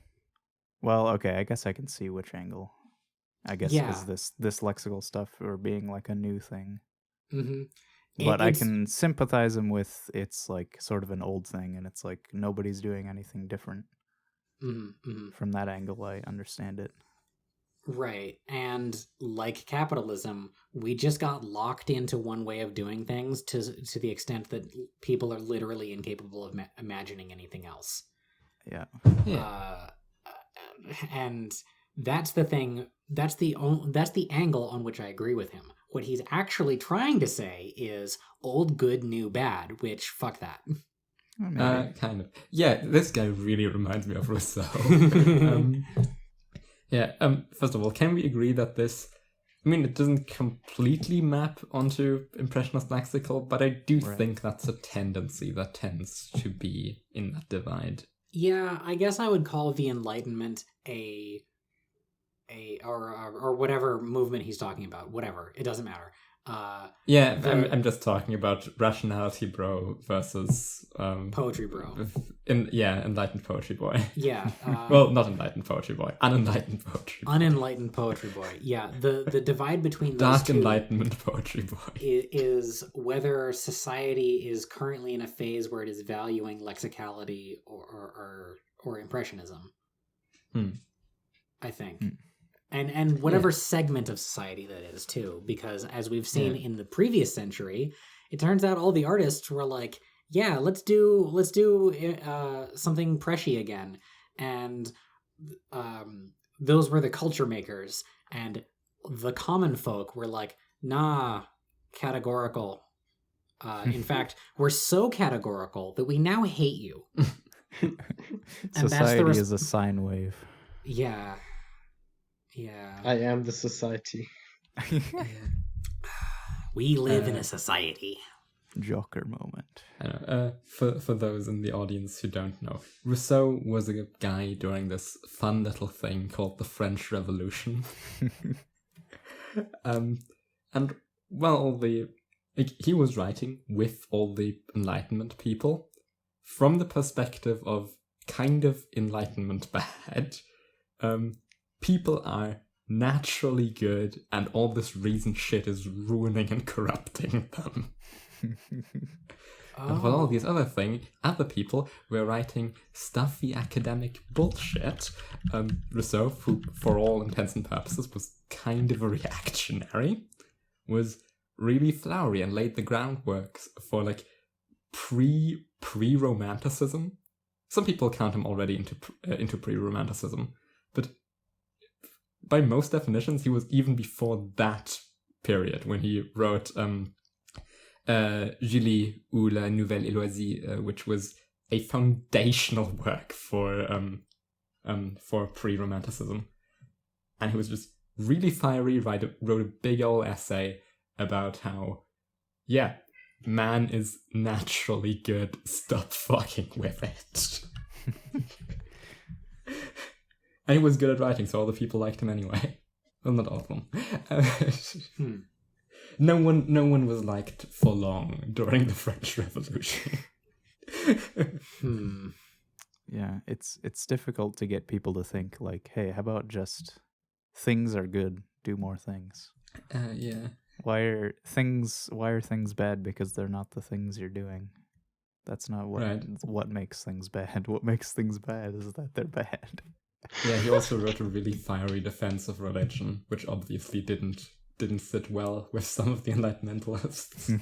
Well, okay, I guess I can see which angle. I guess is this lexical stuff or being like a new thing. Mm-hmm. But I can sympathize him with it's like sort of an old thing, and it's like nobody's doing anything different. From that angle, I understand it. Right. And like capitalism, we just got locked into one way of doing things to the extent that people are literally incapable of imagining anything else. Yeah. And that's the thing. That's the angle on which I agree with him. What he's actually trying to say is old good, new bad, which fuck that. Kind of. Yeah, this guy really reminds me of Rousseau. First of all, can we agree that this... I mean, it doesn't completely map onto Impressionist lexical, but I do think that's a tendency that tends to be in that divide. Yeah, I guess I would call the Enlightenment or whatever movement he's talking about. Whatever, it doesn't matter. I'm just talking about rationality bro versus poetry bro. Enlightened poetry boy. Yeah. Well, not enlightened poetry boy. Unenlightened poetry boy. Unenlightened poetry boy. Yeah. The divide between those dark two enlightenment poetry boy is whether society is currently in a phase where it is valuing lexicality or impressionism. I think. And whatever segment of society that is too, because as we've seen in the previous century, it turns out all the artists were like, yeah, let's do something preshy again, and those were the culture makers, and the common folk were like, nah, categorical. In fact, we're so categorical that we now hate you. Society is a sine wave. Yeah. Yeah. I am the society. We live in a society. Joker moment. I know, for those in the audience who don't know, Rousseau was a guy during this fun little thing called the French Revolution. And well, he was writing with all the Enlightenment people from the perspective of kind of Enlightenment bad. People are naturally good, and all this reason shit is ruining and corrupting them. And for all these other people were writing stuffy academic bullshit. Rousseau, who for all intents and purposes was kind of a reactionary, was really flowery and laid the groundwork for like pre-romanticism. Some people count him already into pre-romanticism, but by most definitions, he was even before that period when he wrote Julie ou la Nouvelle Héloïse, which was a foundational work for pre-romanticism. And he was just really fiery, wrote a big old essay about how, yeah, man is naturally good, stop fucking with it. And he was good at writing, so all the people liked him anyway. Well, not all of them. No one was liked for long during the French Revolution. Yeah, it's difficult to get people to think like, hey, how about just things are good, do more things. Yeah. Why are things bad? Because they're not the things you're doing. That's not what Right. what makes things bad. What makes things bad is that they're bad. Yeah, he also wrote a really fiery defense of religion, which obviously didn't sit well with some of the Enlightenmentalists.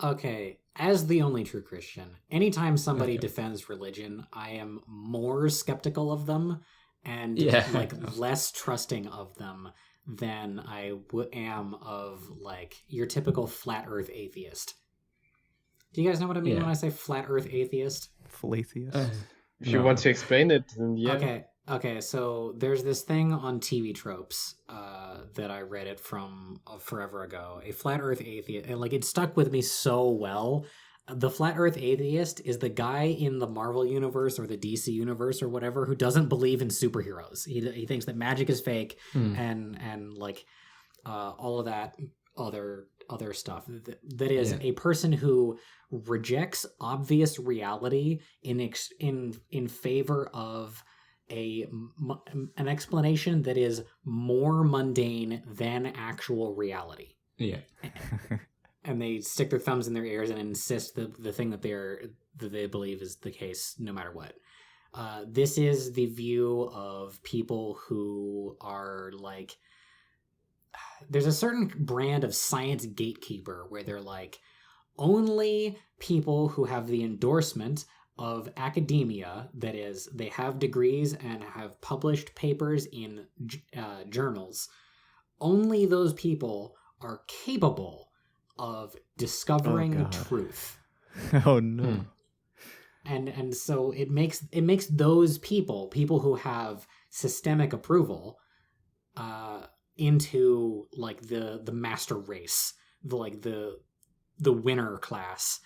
Okay, as the only true Christian, anytime somebody Okay. defends religion, I am more skeptical of them and Yeah. less trusting of them than I am of your typical flat Earth atheist. Do you guys know what I mean Yeah. when I say flat Earth atheist? Falatheist. If you No. want to explain it, then yeah. Okay, so there's this thing on TV Tropes that I read it from forever ago. A flat Earth atheist, and it stuck with me so well. The flat Earth atheist is the guy in the Marvel universe or the DC universe or whatever who doesn't believe in superheroes. He thinks that magic is fake and all of that other stuff. That is a person who rejects obvious reality in favor of an explanation that is more mundane than actual reality. Yeah. And they stick their thumbs in their ears and insist that the thing that they believe is the case no matter what. This is the view of people who are there's a certain brand of science gatekeeper where they're only people who have the endorsement of academia, that is, they have degrees and have published papers in journals, only those people are capable of discovering truth. Oh no. And so it makes those people who have systemic approval into the master race, the winner class.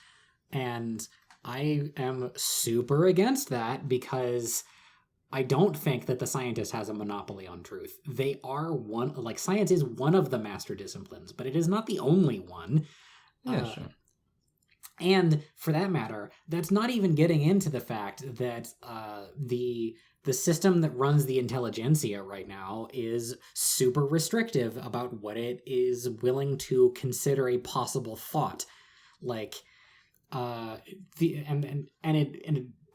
And I am super against that because I don't think that the scientist has a monopoly on truth. They are science is one of the master disciplines, but it is not the only one. Yeah, sure. And for that matter, that's not even getting into the fact that the system that runs the intelligentsia right now is super restrictive about what it is willing to consider a possible thought. It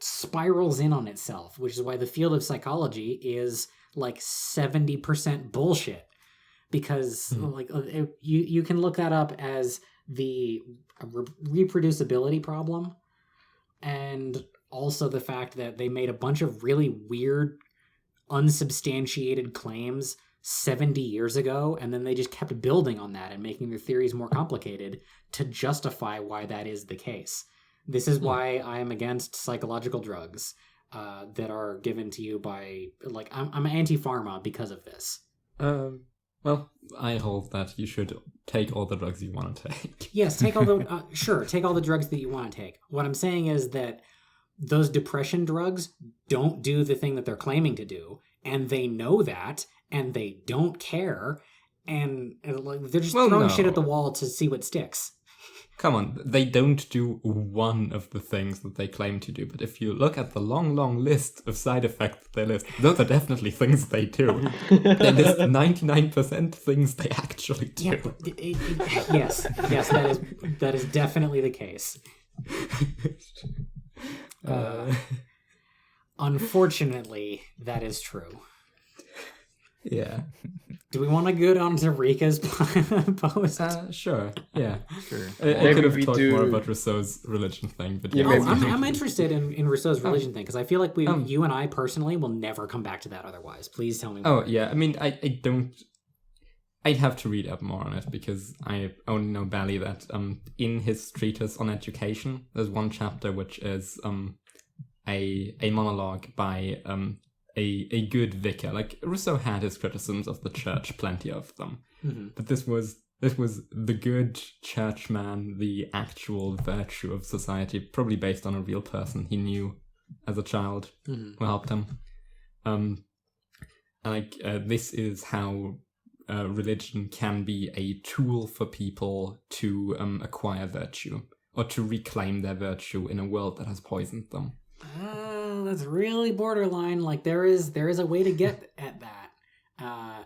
spirals in on itself, which is why the field of psychology is 70% bullshit. Because you can look that up as the reproducibility problem, and also the fact that they made a bunch of really weird, unsubstantiated claims 70 years ago, and then they just kept building on that and making their theories more complicated to justify why that is the case. This is why I am against psychological drugs that are given to you by I'm anti-pharma because of this. Well, I hold that you should take all the drugs you want to take. Yes, take all the take all the drugs that you want to take. What I'm saying is that those depression drugs don't do the thing that they're claiming to do, and they know that, and they don't care, and they're just throwing shit at the wall to see what sticks. Come on, they don't do one of the things that they claim to do, but if you look at the long, long list of side effects that they list, those are definitely things they do. They list 99% things they actually do. Yeah, yes, that is definitely the case. Unfortunately, that is true. Yeah. Do we want to go on to Rika's post? Sure. Yeah. Sure. I could have talked more about Rousseau's religion thing, but I'm interested in Rousseau's religion thing because I feel like you and I personally will never come back to that otherwise. Please tell me more. Oh, yeah. I mean, I don't... I'd have to read up more on it because I only know barely that in his treatise on education, there's one chapter which is a monologue by a good vicar. Rousseau had his criticisms of the church, plenty of them, but this was the good churchman, the actual virtue of society, probably based on a real person he knew as a child who helped him. This is how religion can be a tool for people to acquire virtue or to reclaim their virtue in a world that has poisoned them. That's really borderline. There is a way to get at that.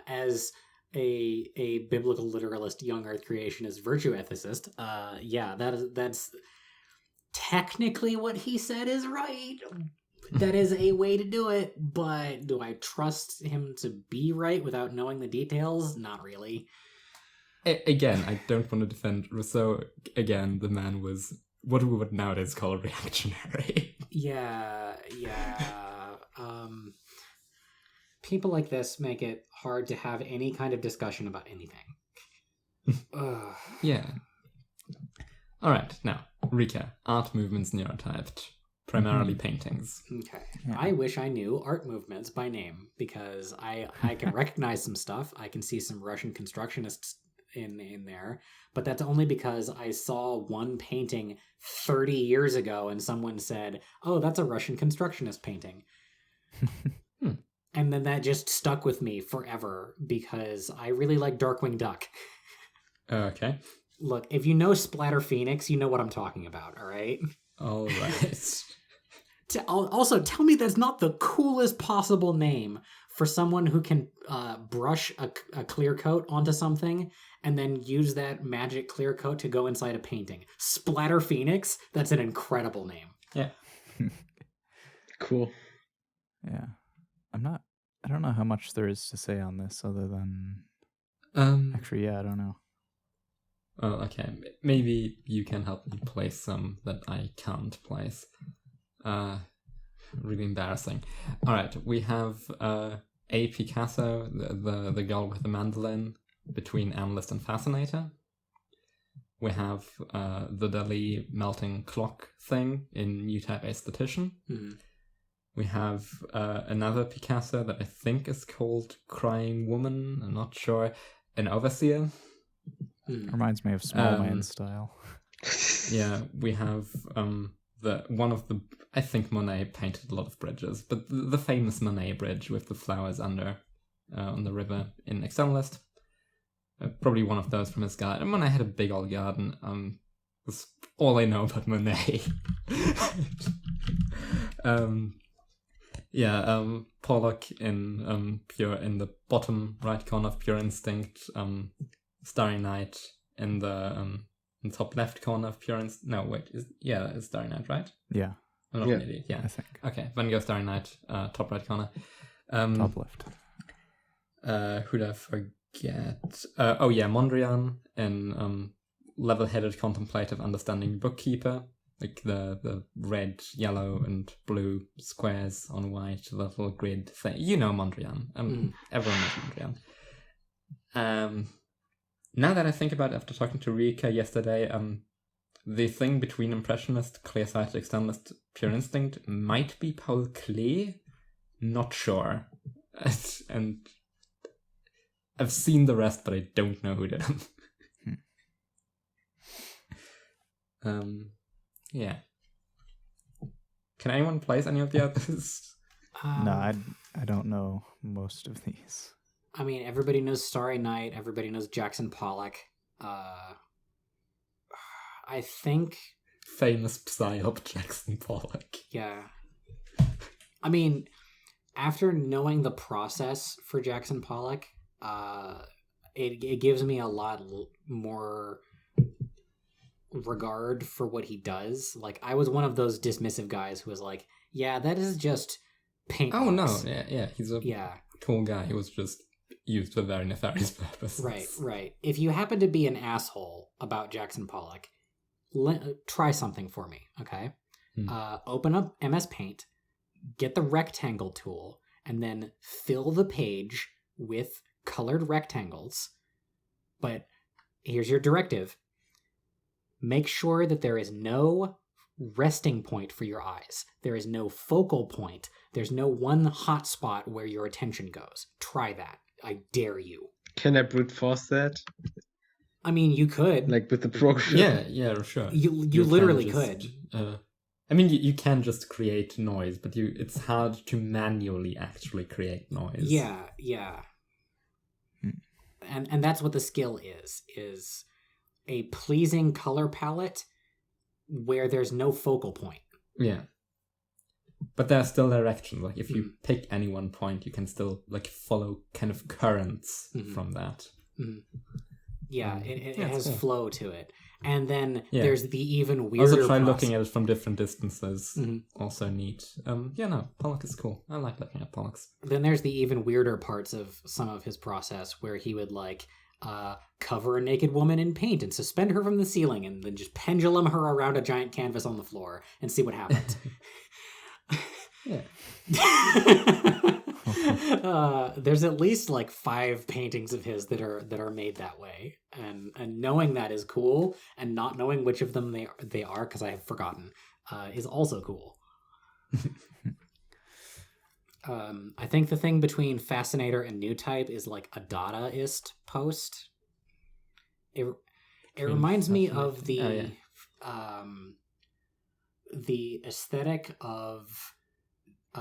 As a biblical literalist, young Earth creationist, virtue ethicist, that's technically what he said is right. That is a way to do it, but do I trust him to be right without knowing the details? Not really. Again, I don't want to defend Rousseau. Again, the man was what we would nowadays call reactionary. Yeah. People like this make it hard to have any kind of discussion about anything. Ugh. Yeah. Alright, now, Rika, art movements neurotyped. Primarily paintings. Okay. Yeah. I wish I knew art movements by name, because I can recognize some stuff. I can see some Russian constructionists in there, but that's only because I saw one painting 30 years ago and someone said, "Oh, that's a Russian constructionist painting." And then that just stuck with me forever because I really like Darkwing Duck. Okay. Look, if you know Splatter Phoenix, you know what I'm talking about, all right? Alright. Also, tell me that's not the coolest possible name for someone who can brush a clear coat onto something and then use that magic clear coat to go inside a painting. Splatter Phoenix? That's an incredible name. Yeah. Cool. Yeah. I don't know how much there is to say on this other than... Actually, yeah, I don't know. Oh, okay. Maybe you can help me place some that I can't place. Really embarrassing. Alright, we have a Picasso, the girl with the mandolin, between Analyst and Fascinator. We have the Dali melting clock thing in New Type Aesthetician. Mm-hmm. We have another Picasso that I think is called Crying Woman, I'm not sure, an Overseer. Reminds me of Small Man style. Yeah, we have I think Monet painted a lot of bridges, but the famous Monet bridge with the flowers under on the river in Externalist. Probably one of those from his garden. Monet had a big old garden. That's all I know about Monet. Pollock in the bottom right corner of Pure Instinct. Starry Night in the top left corner of Pure Instinct. No, wait, it's Starry Night, right? Yeah, I'm not an idiot. Yeah, I think. Okay, Van Gogh Starry Night, top right corner. Top left. Who'd I forget? Mondrian in level-headed contemplative understanding bookkeeper. Like the red, yellow, and blue squares on white, the little grid thing. You know Mondrian. Everyone knows Mondrian. Now that I think about it after talking to Rika yesterday, the thing between Impressionist, Clear-Sighted, Externalist, Pure Instinct might be Paul Klee. Not sure. And I've seen the rest, but I don't know who did them. Yeah. Can anyone place any of the others? No, I don't know most of these. I mean, everybody knows Starry Night. Everybody knows Jackson Pollock. I think... Famous psyop Jackson Pollock. Yeah. I mean, after knowing the process for Jackson Pollock, it gives me a lot more regard for what he does. Like, I was one of those dismissive guys who was like, yeah, that is just paint. Oh, box. no. Yeah, he's a cool guy. He was just used for a very nefarious purpose. Right. If you happen to be an asshole about Jackson Pollock, try something for me, okay? Open up MS Paint, get the rectangle tool, and then fill the page with colored rectangles. But here's your directive. Make sure that there is no resting point for your eyes. There is no focal point. There's no one hot spot where your attention goes. Try that. I dare you. Can I brute force that? I mean, you could. Like with the program? Yeah, sure. You literally could. I mean, you can just create noise, but it's hard to manually actually create noise. Yeah. And that's what the skill is a pleasing color palette where there's no focal point. Yeah. But there are still directions. Like if you pick any one point, you can still like follow kind of currents from that. Yeah, it yeah, has cool. flow to it. And then Yeah. there's the even weirder Also try process. looking at it from different distances. Also neat. Pollock is cool. I like looking at Pollocks. Then there's the even weirder parts of some of his process where he would like cover a naked woman in paint and suspend her from the ceiling and then just pendulum her around a giant canvas on the floor and see what happens. Yeah. There's at least like 5 paintings of his that are made that way, and knowing that is cool, and not knowing which of them they are because I have forgotten is also cool. I think the thing between Fascinator and Neurotype is like a Dadaist post. It reminds me of the the aesthetic of.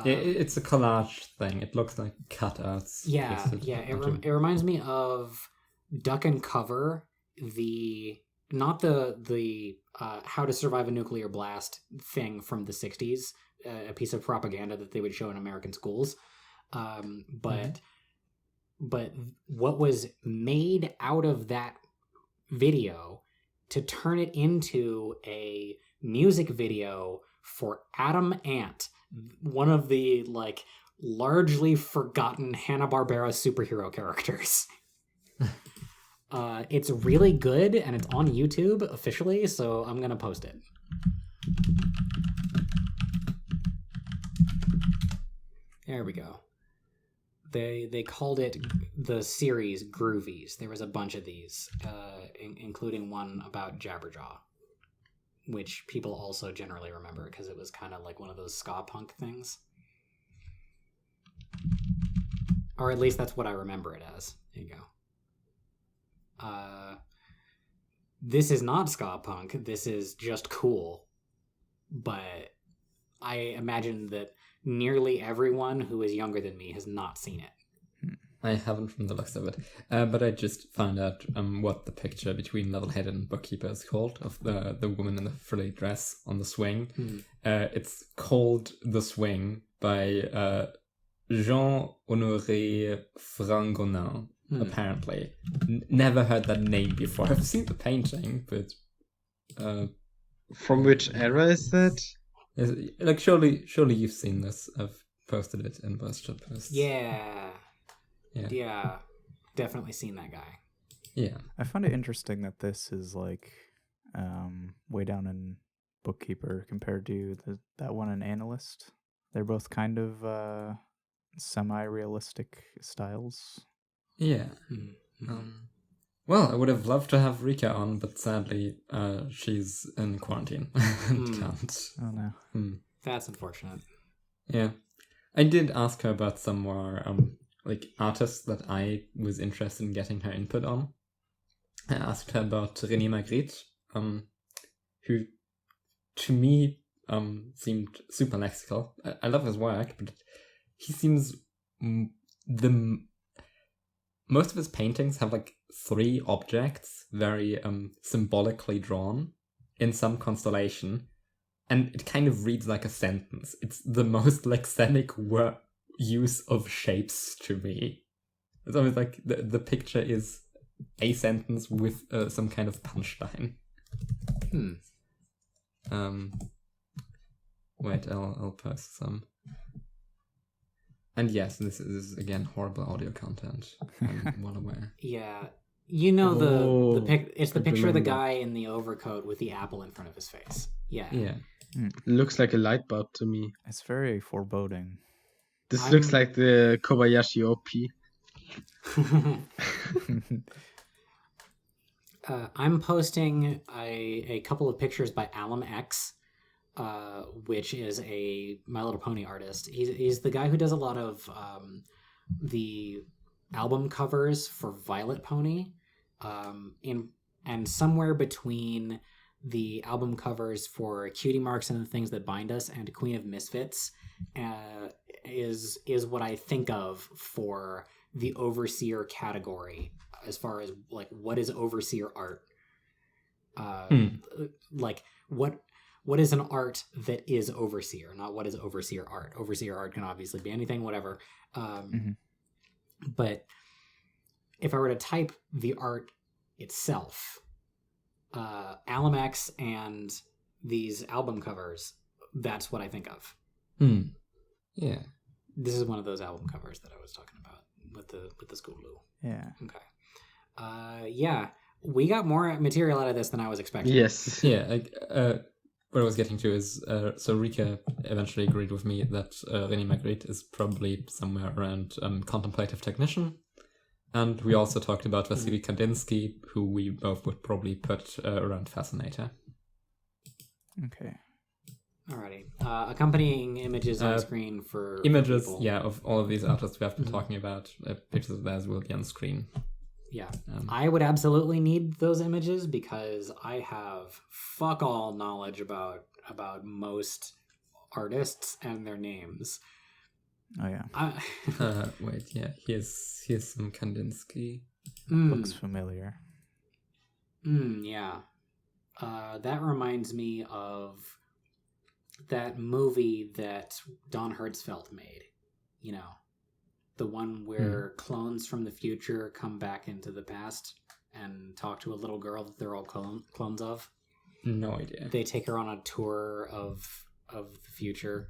It's a collage thing. It looks like cutouts. Yeah. It reminds me of Duck and Cover, not the How to Survive a Nuclear Blast thing from the 60s, a piece of propaganda that they would show in American schools. But what was made out of that video to turn it into a music video for Adam Ant, one of the like largely forgotten Hanna-Barbera superhero characters. It's really good and it's on YouTube officially, so I'm gonna post it. There we go. They called it the series Groovies. There was a bunch of these, including one about Jabberjaw, which people also generally remember because it was kind of like one of those ska punk things. Or at least that's what I remember it as. There you go. This is not ska punk. This is just cool. But I imagine that nearly everyone who is younger than me has not seen it. I haven't from the looks of it. But I just found out what the picture between Level-Headed and Bookkeeper is called, of the woman in the frilly dress on the swing. It's called The Swing by Jean-Honoré Frangonin, apparently. Never heard that name before. I've seen the painting, but... From which era is that? Like, surely you've seen this. I've posted it in Buster posts. Yeah, definitely seen that guy. Yeah. I find it interesting that this is like way down in Bookkeeper compared to that one in Analyst. They're both kind of semi-realistic styles. Yeah. Well, I would have loved to have Rika on, but sadly, she's in quarantine and can't. Oh no. That's unfortunate. Yeah. I did ask her about some more like artists that I was interested in getting her input on. I asked her about René Magritte, who to me seemed super lexical. I love his work, but he seems most of his paintings have like 3 objects very symbolically drawn in some constellation, and it kind of reads like a sentence. It's the most lexemic use of shapes to me. It's always like the picture is a sentence with some kind of punchline. Wait, I'll post some. And yes, this is again horrible audio content. I'm well aware. Yeah, you know it's the picture of the guy in the overcoat with the apple in front of his face. Yeah. Looks like a light bulb to me. It's very foreboding. This looks like the Kobayashi OP. I'm posting a couple of pictures by Alum X, which is a My Little Pony artist. He's the guy who does a lot of the album covers for Violet Pony, and somewhere between the album covers for Cutie Marks and the Things That Bind Us and Queen of Misfits is what I think of for the overseer category as far as like what is overseer art. Like what is an art that is overseer, not what is overseer art. Overseer art can obviously be anything, whatever. But if I were to type the art itself, Alamex and these album covers, that's what I think of. Yeah. This is one of those album covers that I was talking about with the Scootaloo. Yeah. Okay. Yeah, we got more material out of this than I was expecting. Yes. Yeah, what I was getting to is, so Rika eventually agreed with me that René Magritte is probably somewhere around contemplative technician. And we also talked about Vasily Kandinsky, who we both would probably put around fascinator. Okay. Alrighty. Accompanying images on screen for images, people. yeah, of all of these artists we have been talking about. Pictures of theirs will be on screen. Yeah. I would absolutely need those images because I have fuck all knowledge about most artists and their names. Oh yeah. Wait, yeah, here's some Kandinsky. Looks familiar. Yeah. That reminds me of that movie that Don Hertzfeldt made. You know, the one where clones from the future come back into the past and talk to a little girl that they're all clones of. No idea. They take her on a tour of the future.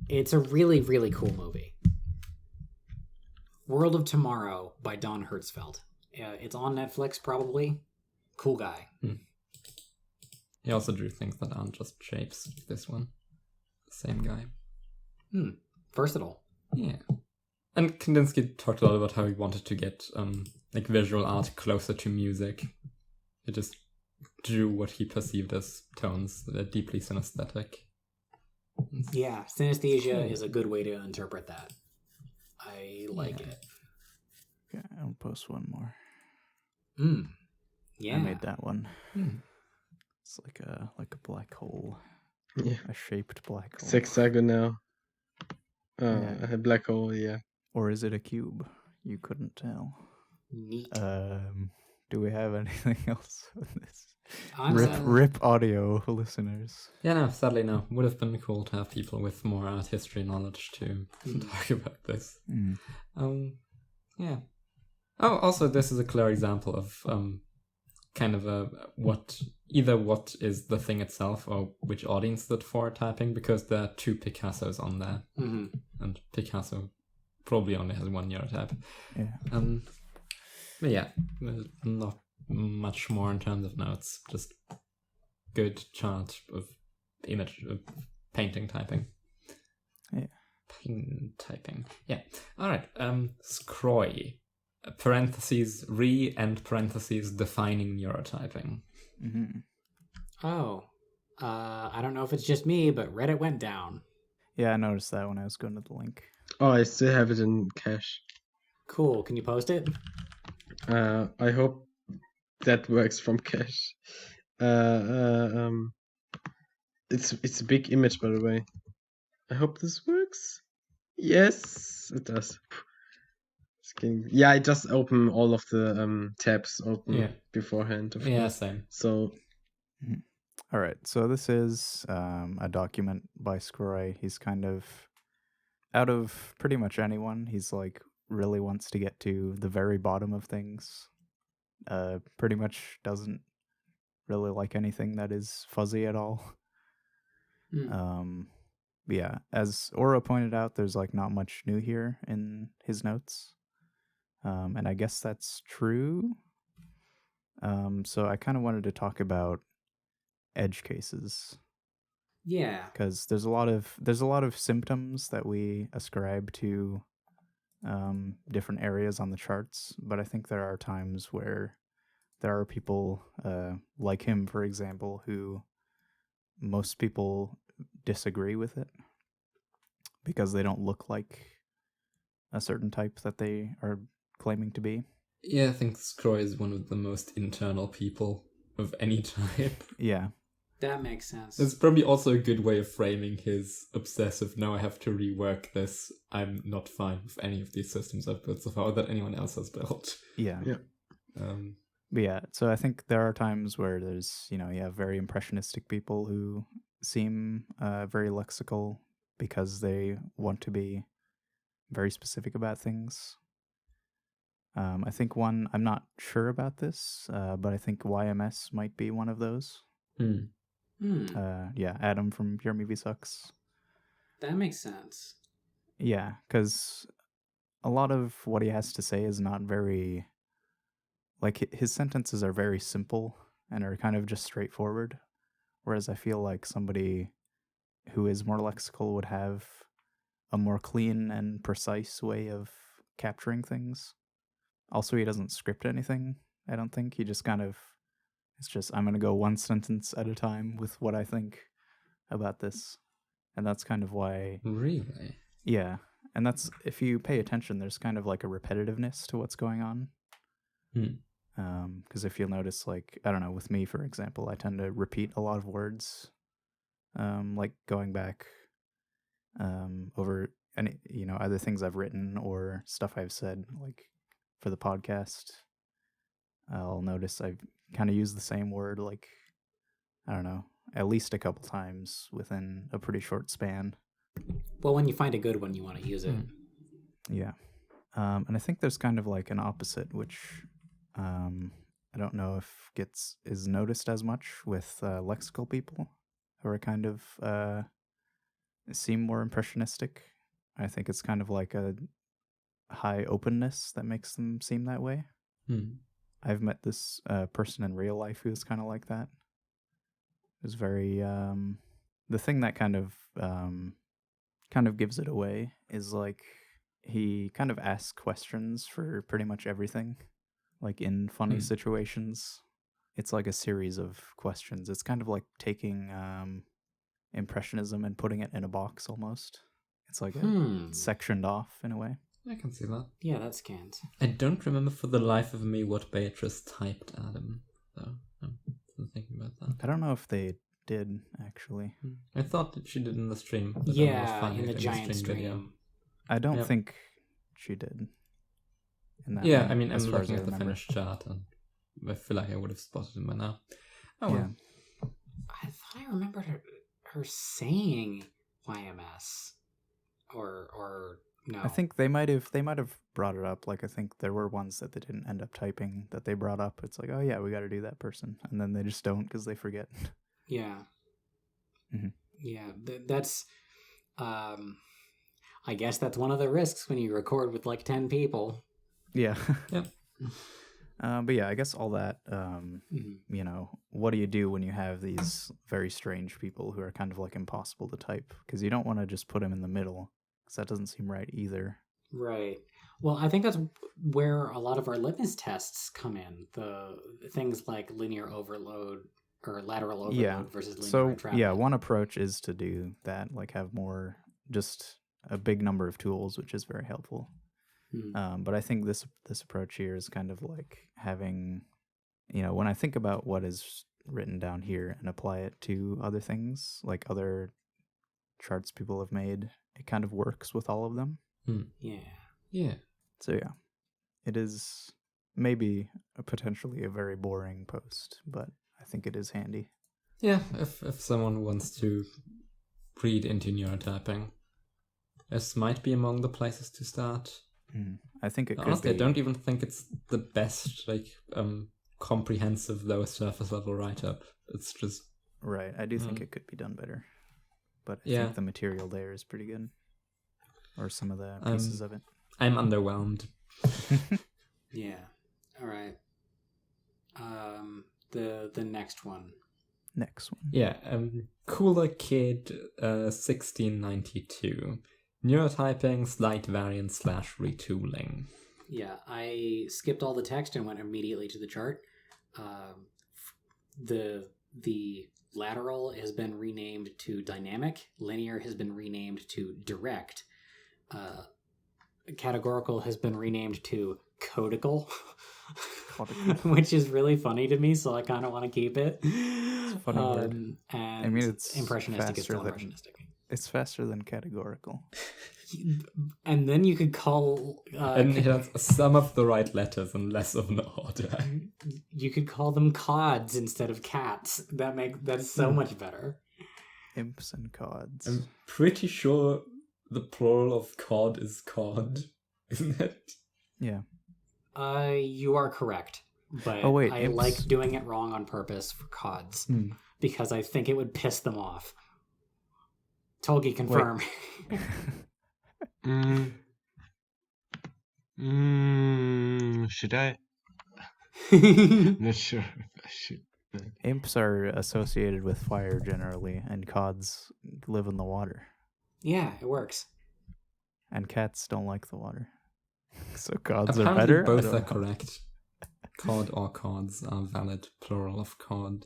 It's a really, really cool movie. World of Tomorrow by Don Hertzfeldt. It's on Netflix, probably. Cool guy. He also drew things that aren't just shapes. This one. Same guy. Versatile. Yeah. And Kandinsky talked a lot about how he wanted to get like visual art closer to music. He just drew what he perceived as tones that are deeply synesthetic. Yeah, synesthesia is a good way to interpret that. I like it. Okay, I'll post one more. Yeah. I made that one. It's like a black hole. Yeah. A shaped black hole. Hexagonal. Yeah. A black hole, yeah. Or is it a cube? You couldn't tell. Neat. Do we have anything else on this? I'm Rip audio listeners. Yeah, no, sadly no. Would have been cool to have people with more art history knowledge to talk about this. Yeah. Oh, also, this is a clear example of kind of what is the thing itself or which audience is it for typing, because there are two Picassos on there. And Picasso probably only has one Neurotype. Yeah. But yeah, not much more in terms of notes. Just good chart of image of painting typing. Yeah. Typing. Yeah. All right. Scroy. Parentheses and parentheses defining neurotyping. Oh. I don't know if it's just me, but Reddit went down. Yeah, I noticed that when I was going to the link. Oh, I still have it in cache. Cool. Can you post it? I hope that works from cache. It's a big image, by the way. I hope this works. Yes, it does. Yeah, I just open all of the tabs beforehand. Of course. Same. So. All right, so this is a document by Scroy. He's kind of, out of pretty much anyone, he's like really wants to get to the very bottom of things. Pretty much doesn't really like anything that is fuzzy at all. Yeah, as Aura pointed out, there's like not much new here in his notes. And I guess that's true. So I kind of wanted to talk about edge cases. Yeah. Because there's a lot of symptoms that we ascribe to different areas on the charts, but I think there are times where there are people like him, for example, who most people disagree with it because they don't look like a certain type that they are claiming to be. Yeah, I think Scroy is one of the most internal people of any type. Yeah. That makes sense. It's probably also a good way of framing his obsessive, now I have to rework this, I'm not fine with any of these systems I've built so far, or that anyone else has built. Yeah. But yeah, so I think there are times where there's, you have very impressionistic people who seem very lexical because they want to be very specific about things. I think one, I'm not sure about this, but I think YMS might be one of those. Yeah, Adam from Your Movie Sucks. That makes sense. Yeah, because a lot of what he has to say is not very, like, his sentences are very simple and are kind of just straightforward, whereas I feel like somebody who is more lexical would have a more clean and precise way of capturing things. Also, he doesn't script anything, I don't think. He just kind of, it's just, I'm going to go one sentence at a time with what I think about this. And that's kind of why... Really? Yeah. And that's, if you pay attention, there's kind of like a repetitiveness to what's going on. Because if you'll notice, like, I don't know, with me, for example, I tend to repeat a lot of words, like going back over any, either things I've written or stuff I've said, like for the podcast. I'll notice I've kind of used the same word, like, I don't know, at least a couple times within a pretty short span. Well, when you find a good one, you want to use it. Yeah. And I think there's kind of like an opposite, which I don't know if is noticed as much with lexical people who are kind of seem more impressionistic. I think it's kind of like a high openness that makes them seem that way. I've met this person in real life who's kind of like that. It was very the thing that kind of gives it away is like he kind of asks questions for pretty much everything, like in funny situations. It's like a series of questions. It's kind of like taking impressionism and putting it in a box almost. It's like it's sectioned off in a way. I can see that. Yeah, that scans. I don't remember for the life of me what Beatrice typed, Adam, though. I'm thinking about that. I don't know if they did, actually. I thought that she did in the stream. Yeah, in the giant stream. Video. I don't think she did. Yeah, I mean, I'm looking at the finished chart, and I feel like I would have spotted him by now. Oh, well. Yeah. I thought I remembered her saying YMS. Or no. I think they might have brought it up. Like, I think there were ones that they didn't end up typing that they brought up. It's like, oh yeah, we got to do that person, and then they just don't because they forget. Yeah. Yeah, that's. I guess that's one of the risks when you record with like 10 people. Yeah. Yep. But yeah, I guess all that. What do you do when you have these very strange people who are kind of like impossible to type? Because you don't want to just put them in the middle. That doesn't seem right either. Right. Well, I think that's where a lot of our litmus tests come in. The things like linear overload or lateral overload versus linear entrapment. Yeah, one approach is to do that, like have more, just a big number of tools, which is very helpful. But I think this approach here is kind of like having, when I think about what is written down here and apply it to other things, like other charts people have made, it kind of works with all of them. Yeah. So yeah, it is maybe potentially a very boring post, but I think it is handy. Yeah, if someone wants to read into neurotyping, this might be among the places to start. I think it could honestly, be. I don't even think it's the best, like, comprehensive, low surface level write-up. It's just... Right, I do think it could be done better. But I think the material there is pretty good. Or some of the pieces of it. I'm underwhelmed. Yeah. All right. The next one. Yeah. Cooler Kid 1692. Neurotyping, slight variant / retooling. Yeah, I skipped all the text and went immediately to the chart. The lateral has been renamed to dynamic. Linear has been renamed to direct. Categorical has been renamed to codical, which is really funny to me, so I kind of want to keep it. It's a funny word. And I mean, it's impressionistic is still faster impressionistic. It's faster than categorical. And then you could call... and it has some of the right letters and less of an order. you could call them cods instead of cats. That's so much better. Imps and cods. I'm pretty sure the plural of cod is cod, isn't it? Yeah. You are correct. But Oh, wait, I imps- like doing it wrong on purpose for cods. Because I think it would piss them off. Tolgi, confirm. Should I? Not sure if I should. Imps are associated with fire generally, and cods live in the water. Yeah, it works. And cats don't like the water. So cods are Apparently better? I both don't are know. correct. Cod or cods are valid plural of cod.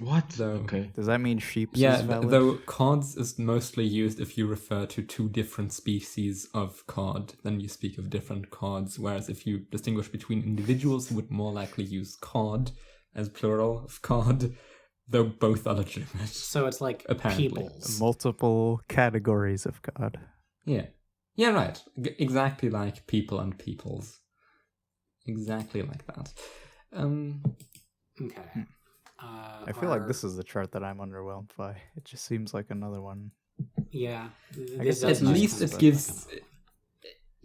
What? So- Okay. Does that mean sheep Yeah, is valid? though cods is mostly used if you refer to two different species of cod, then you speak of different cods, whereas if you distinguish between individuals, you would more likely use cod as plural of cod, though both are legitimate. So it's like Apparently. peoples. Multiple categories of cod. Yeah. Yeah, right. Exactly like people and peoples. Exactly like that. Okay. I feel like this is the chart that I'm underwhelmed by. It just seems like another one. Yeah. I This guess does At not least sound it like gives... an-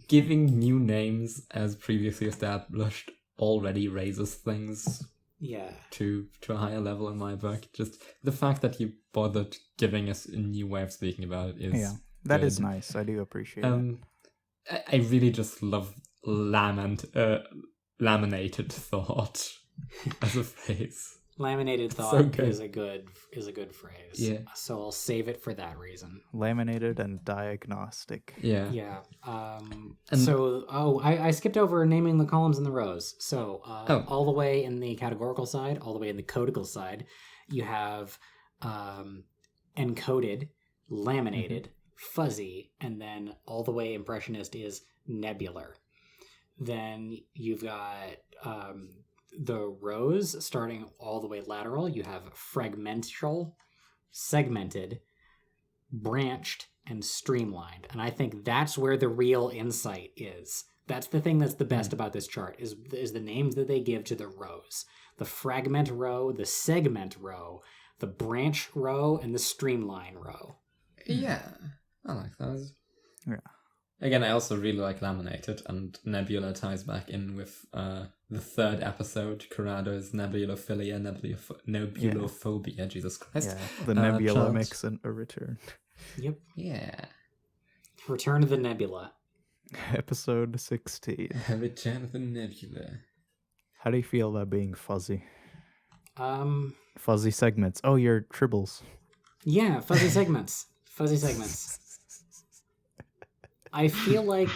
Giving new names as previously established already raises things Yeah. to a higher level in my book. Just the fact that you bothered giving us a new way of speaking about it is Yeah, that is good. nice. I do appreciate it. I really just love laminated thought as a phrase. Laminated thought So good. is a good phrase. Yeah. So I'll save it for that reason. Laminated and diagnostic. Yeah. Yeah. And- So I skipped over naming the columns and the rows. So Oh. all the way in the categorical side, all the way in the codical side, you have encoded, laminated, fuzzy, and then all the way impressionist is nebular. Then you've got the rows starting all the way lateral. You have fragmental, segmented, branched, and streamlined. And I think that's where the real insight is. That's the thing that's the best about this chart is the names that they give to the rows. The fragment row, the segment row, the branch row, and the streamline row. Yeah. I like those. Yeah. Again, I also really like Laminated, and Nebula ties back in with the third episode, Corrado's nebulophilia, nebulophobia, Jesus Christ. Yeah, the nebula chart. makes a return. Yep. Yeah. Return to the nebula. Episode 16. Return of the Nebula. How do you feel about being fuzzy? Um, Fuzzy segments. Oh, you're tribbles. yeah, fuzzy segments. Fuzzy segments. I feel like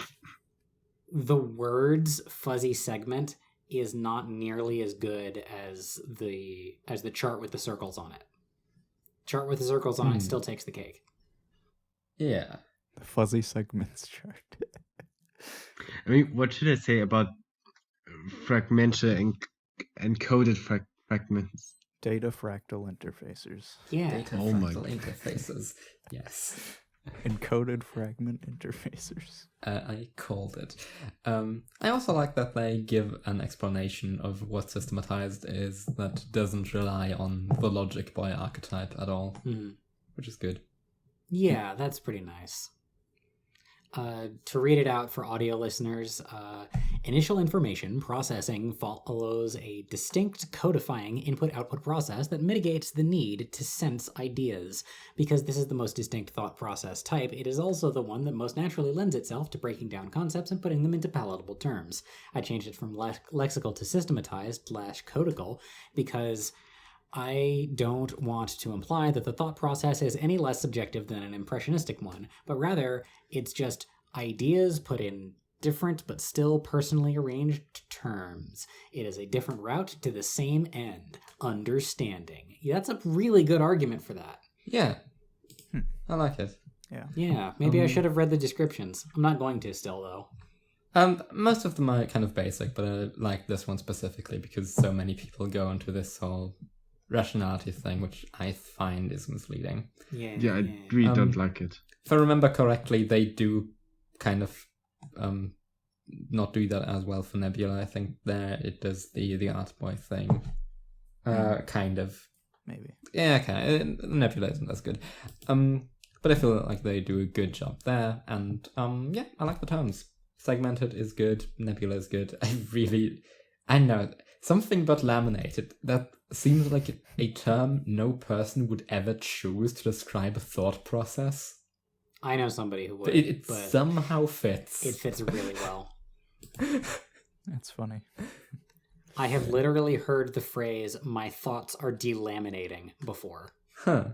the words fuzzy segment is not nearly as good as the chart with the circles on it. Chart with the circles on it still takes the cake. Yeah. The fuzzy segments chart. I mean, what should I say about fragmental and encoded fragments? Data fractal interfacers. Yeah. Data Oh my fractal interfaces. Yes. Encoded fragment interfacers. I called it. I also like that they give an explanation of what systematized is that doesn't rely on the logic by archetype at all, which is good. Yeah, that's pretty nice. To read it out for audio listeners, initial information processing follows a distinct codifying input-output process that mitigates the need to sense ideas. Because this is the most distinct thought process type, it is also the one that most naturally lends itself to breaking down concepts and putting them into palatable terms. I changed it from lexical to systematized / codical because I don't want to imply that the thought process is any less subjective than an impressionistic one, but rather it's just ideas put in different but still personally arranged terms. It is a different route to the same end, understanding. Yeah, that's a really good argument for that. Yeah. I like it. Yeah. Yeah, maybe I should have read the descriptions. I'm not going to still, though. Most of them are kind of basic, but I like this one specifically because so many people go into this whole rationality thing, which I find is misleading. Yeah, I really don't like it. If I remember correctly, they do kind of not do that as well for Nebula. I think there it does the art boy thing. Kind of. Maybe. Yeah, okay. Nebula isn't as good. But I feel like they do a good job there. And yeah, I like the terms. Segmented is good. Nebula is good. I know. Something but laminated. That seems like a term no person would ever choose to describe a thought process. I know somebody who would. But it but somehow fits. it fits really well. That's funny. I have literally heard the phrase, "my thoughts are delaminating," before. Huh.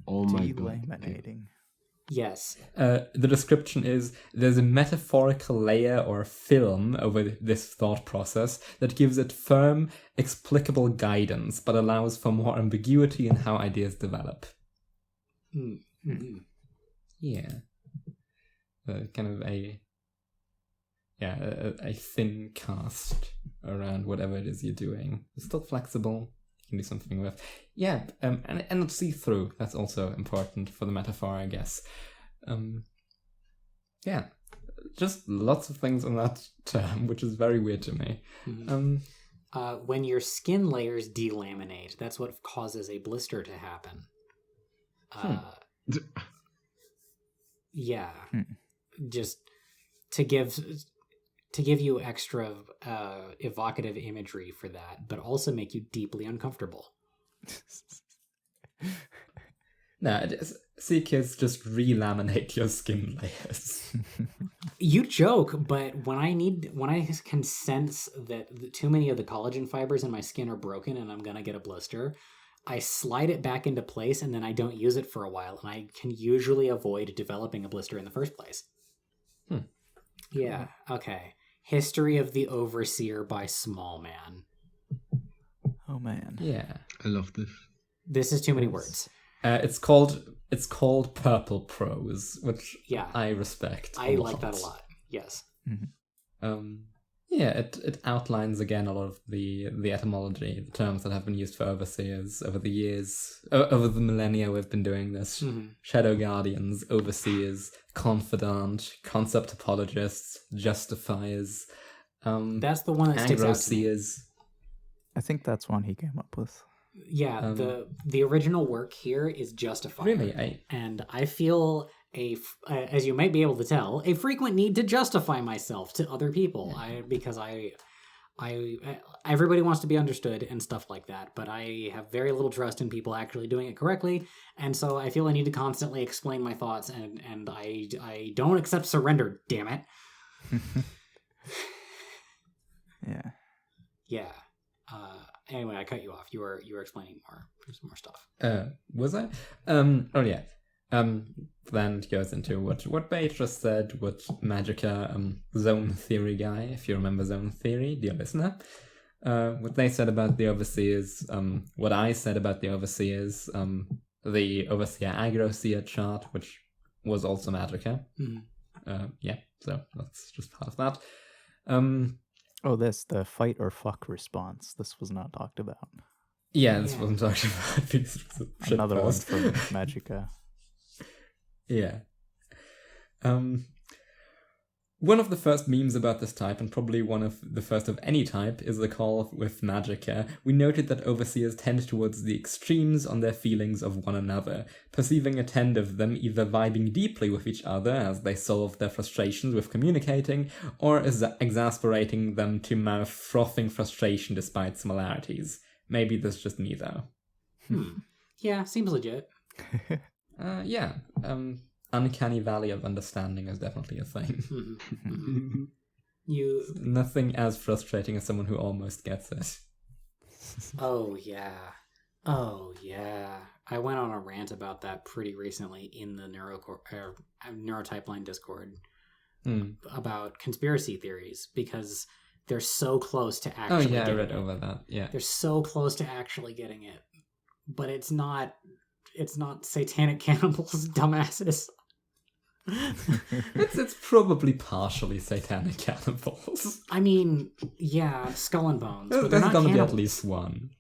Oh my god. Delaminating. Yes. The description is, there's a metaphorical layer or film over this thought process that gives it firm, explicable guidance, but allows for more ambiguity in how ideas develop. Mm-hmm. Yeah. Kind of a thin cast around whatever it is you're doing. It's still flexible. You can do something with. Yeah, and not see-through. That's also important for the metaphor, I guess. Yeah, just lots of things on that term, which is very weird to me. Mm-hmm. When your skin layers delaminate, that's what causes a blister to happen. Yeah, just to give you extra evocative imagery for that, but also make you deeply uncomfortable. No, see kids just relaminate your skin layers. You joke, but when I can sense that too many of the collagen fibers in my skin are broken and I'm gonna get a blister, I slide it back into place and then I don't use it for a while, and I can usually avoid developing a blister in the first place. Yeah, okay. History of the Overseer by Small Man. Oh man. Yeah. I love this. This is too many words. It's called Purple Prose, which Yeah. I respect. I like that a lot. Yes. Yeah, it outlines again a lot of the etymology, the terms that have been used for overseers over the years, over the millennia we've been doing this. Shadow guardians, overseers, confidant, concept apologists, justifiers. That's the one that sticks out to me. Agroseers. I think that's one he came up with. Yeah, the original work here is Justifier. Really? And I feel as you might be able to tell, a frequent need to justify myself to other people. Because everybody wants to be understood and stuff like that, but I have very little trust in people actually doing it correctly, and so I feel I need to constantly explain my thoughts, and I don't accept surrender. Damn it. Yeah. Yeah. Anyway, I cut you off. You were explaining more stuff. Was I? Oh yeah. Then it goes into what Beatrice said, what Magica, zone theory guy, if you remember zone theory, dear listener, what they said about the overseers, what I said about the overseers, the overseer agroseer chart, which was also Magica. Yeah, so that's just part of that. The fight or fuck response. This was not talked about. Yeah, this wasn't talked about because it was a Another one shitpost. from Magica. Yeah. One of the first memes about this type, and probably one of the first of any type, is the call with Magica. We noted that overseers tend towards the extremes on their feelings of one another, perceiving a trend of them either vibing deeply with each other as they solve their frustrations with communicating, or exasperating them to mouth frothing frustration despite similarities. Maybe that's just me, though. Yeah, seems legit. Yeah. Uncanny valley of understanding is definitely a thing. Nothing as frustrating as someone who almost gets it. Oh yeah. I went on a rant about that pretty recently in the Neurotypeline Discord about conspiracy theories, because they're so close to actually I getting read it. over that. Yeah. They're so close to actually getting it. But it's not satanic cannibals, dumbasses. It's probably partially satanic cannibals. I mean, yeah, skull and bones. But they're There's not gonna be at cannibals. least one.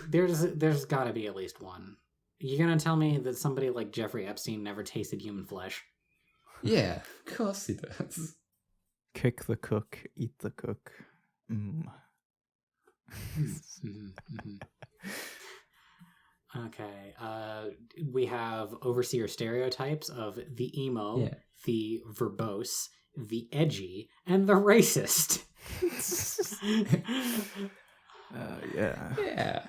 There's got to be at least one. You're gonna tell me that somebody like Jeffrey Epstein never tasted human flesh? Yeah, of course he does. Kick the cook, eat the cook. Okay. We have overseer stereotypes of the emo, the verbose, the edgy, and the racist. Yeah.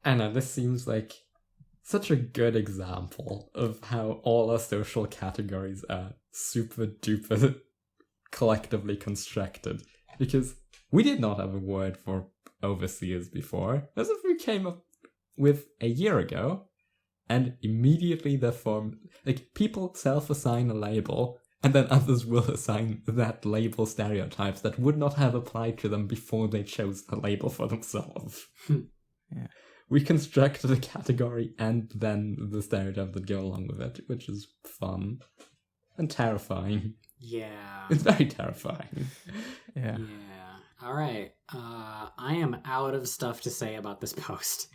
I know, this seems like such a good example of how all our social categories are super duper collectively constructed. Because we did not have a word for overseers before, as if we came up with a year ago, and immediately they formed, like, people self-assign a label, and then others will assign that label stereotypes that would not have applied to them before they chose the label for themselves. Yeah. We constructed a category and then the stereotypes that go along with it, which is fun and terrifying. Yeah. It's very terrifying. Yeah. All right. I am out of stuff to say about this post.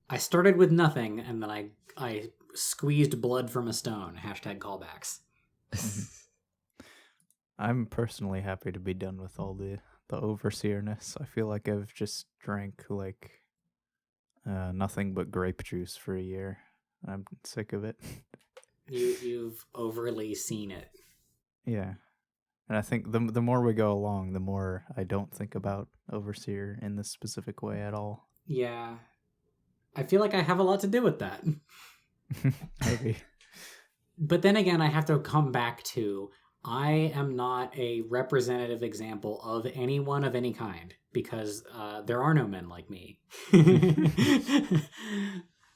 I started with nothing, and then I squeezed blood from a stone. Hashtag callbacks. I'm personally happy to be done with all the overseerness. I feel like I've just drank like nothing but grape juice for a year. I'm sick of it. You've overly seen it. Yeah. And I think the more we go along, the more I don't think about overseer in this specific way at all. Yeah. I feel like I have a lot to do with that. Maybe. But then again, I have to come back to, I am not a representative example of anyone of any kind, because there are no men like me.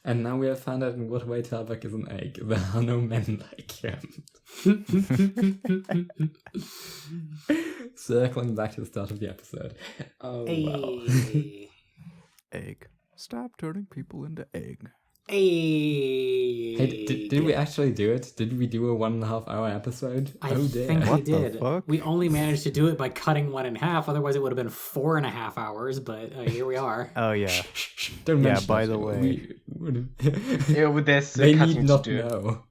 And now we have found out in what way Talbot is an egg. There are no men like him. Circling back to the start of the episode. Oh, wow. Egg. Stop turning people into egg. Hey, did we actually do it? Did we do a 1.5 hour episode? I Oh dear. think we What the did. fuck? We only managed to do it by cutting one in half. Otherwise, it would have been 4.5 hours. But here we are. Oh yeah. Don't Yeah, mention by that. the way. Yeah, but there's They cutting need not to do. know.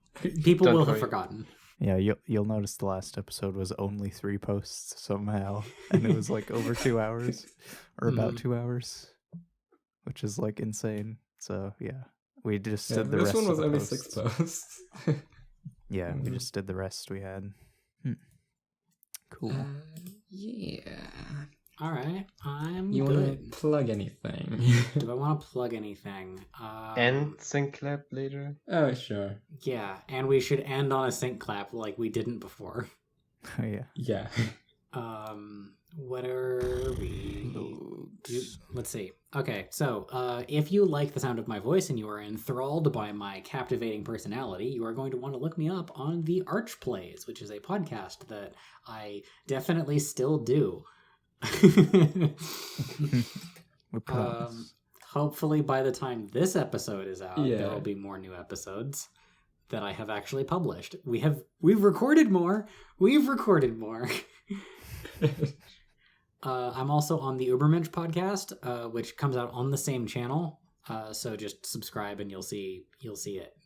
People Don't will have worry. forgotten. Yeah, you'll notice the last episode was only 3 posts somehow, and it was like over 2 hours, or about 2 hours, which is like insane. So yeah, we just Yeah, did the this rest one was of the only posts. 6 posts. Yeah, we just did the rest we had. Cool. Yeah. All right, I'm You want good. to plug anything? Do I want to plug anything? And sync clap later. Oh, sure. Yeah, and we should end on a sync clap like we didn't before. Oh yeah. Yeah. What are we? Let's see. Okay, so if you like the sound of my voice and you are enthralled by my captivating personality, you are going to want to look me up on the Arch Plays, which is a podcast that I definitely still do. We promise. Hopefully by the time this episode is out, Yeah. there will be more new episodes that I have actually published. We've recorded more. We've recorded more. I'm also on the Ubermensch podcast, which comes out on the same channel. So just subscribe and you'll see it.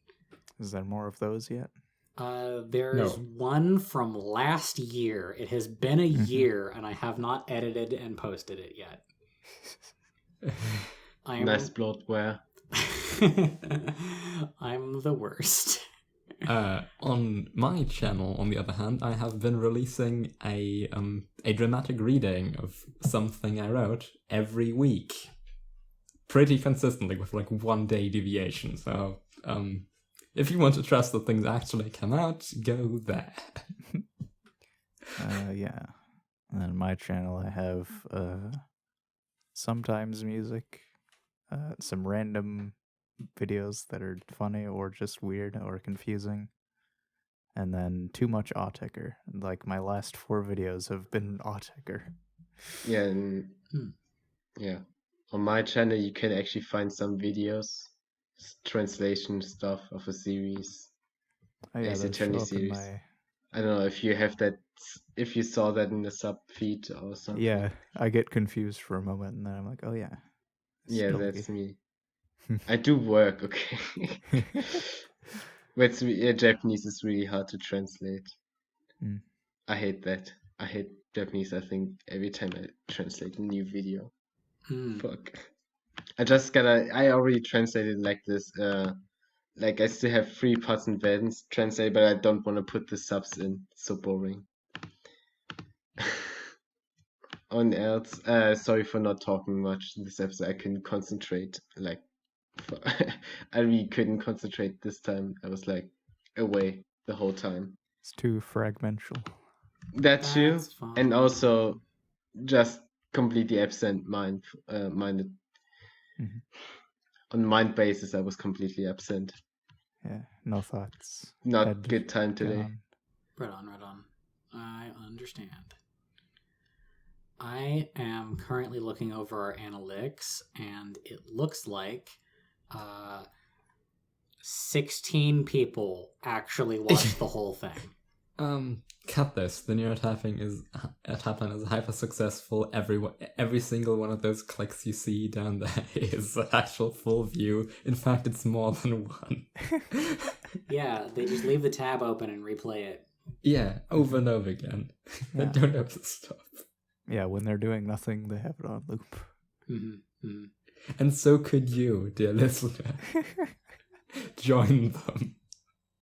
Is there more of those yet? There's one from last year. It has been a year, and I have not edited and posted it yet. Nice bloatware. I'm the worst. On my channel, on the other hand, I have been releasing a dramatic reading of something I wrote every week, pretty consistently with like 1 day deviation. So, if you want to trust that things actually come out, go there. Yeah. And on my channel, I have sometimes music, some random videos that are funny or just weird or confusing, and then too much Auticker. Like my last 4 videos have been Auticker. Yeah, and yeah. On my channel, you can actually find some videos, translation stuff of a series. Oh yeah, Ace those show Attorney up in series. my... I don't know if you have that if you saw that in the sub feed or something. Yeah, I get confused for a moment, and then I'm like, oh yeah. Yeah, Spilky. that's me. I do work, okay. But Japanese is really hard to translate. Mm. I hate that. I hate Japanese, I think, every time I translate a new video. Fuck. I already translated like this, like I still have 3 parts and Vans translate, but I don't want to put the subs in. It's so boring. On else, sorry for not talking much this episode. I couldn't concentrate. Like, I really couldn't concentrate this time. I was like away the whole time. It's too fragmental. That too, That's fine. and also just completely absent minded. Mhm. On mind basis, I was completely absent. Yeah, no thoughts. Not Head good time today. down. Right on. I understand. I am currently looking over our analytics, and it looks like 16 people actually watched the whole thing. Cut this. The Neurotyping Typeline is hyper successful. Every single one of those clicks you see down there is an actual full view. In fact, it's more than one. Yeah, they just leave the tab open and replay it. Yeah, over and over again. They Yeah. don't have to stop. Yeah, when they're doing nothing, they have it on loop. And so could you, dear listener. Join them.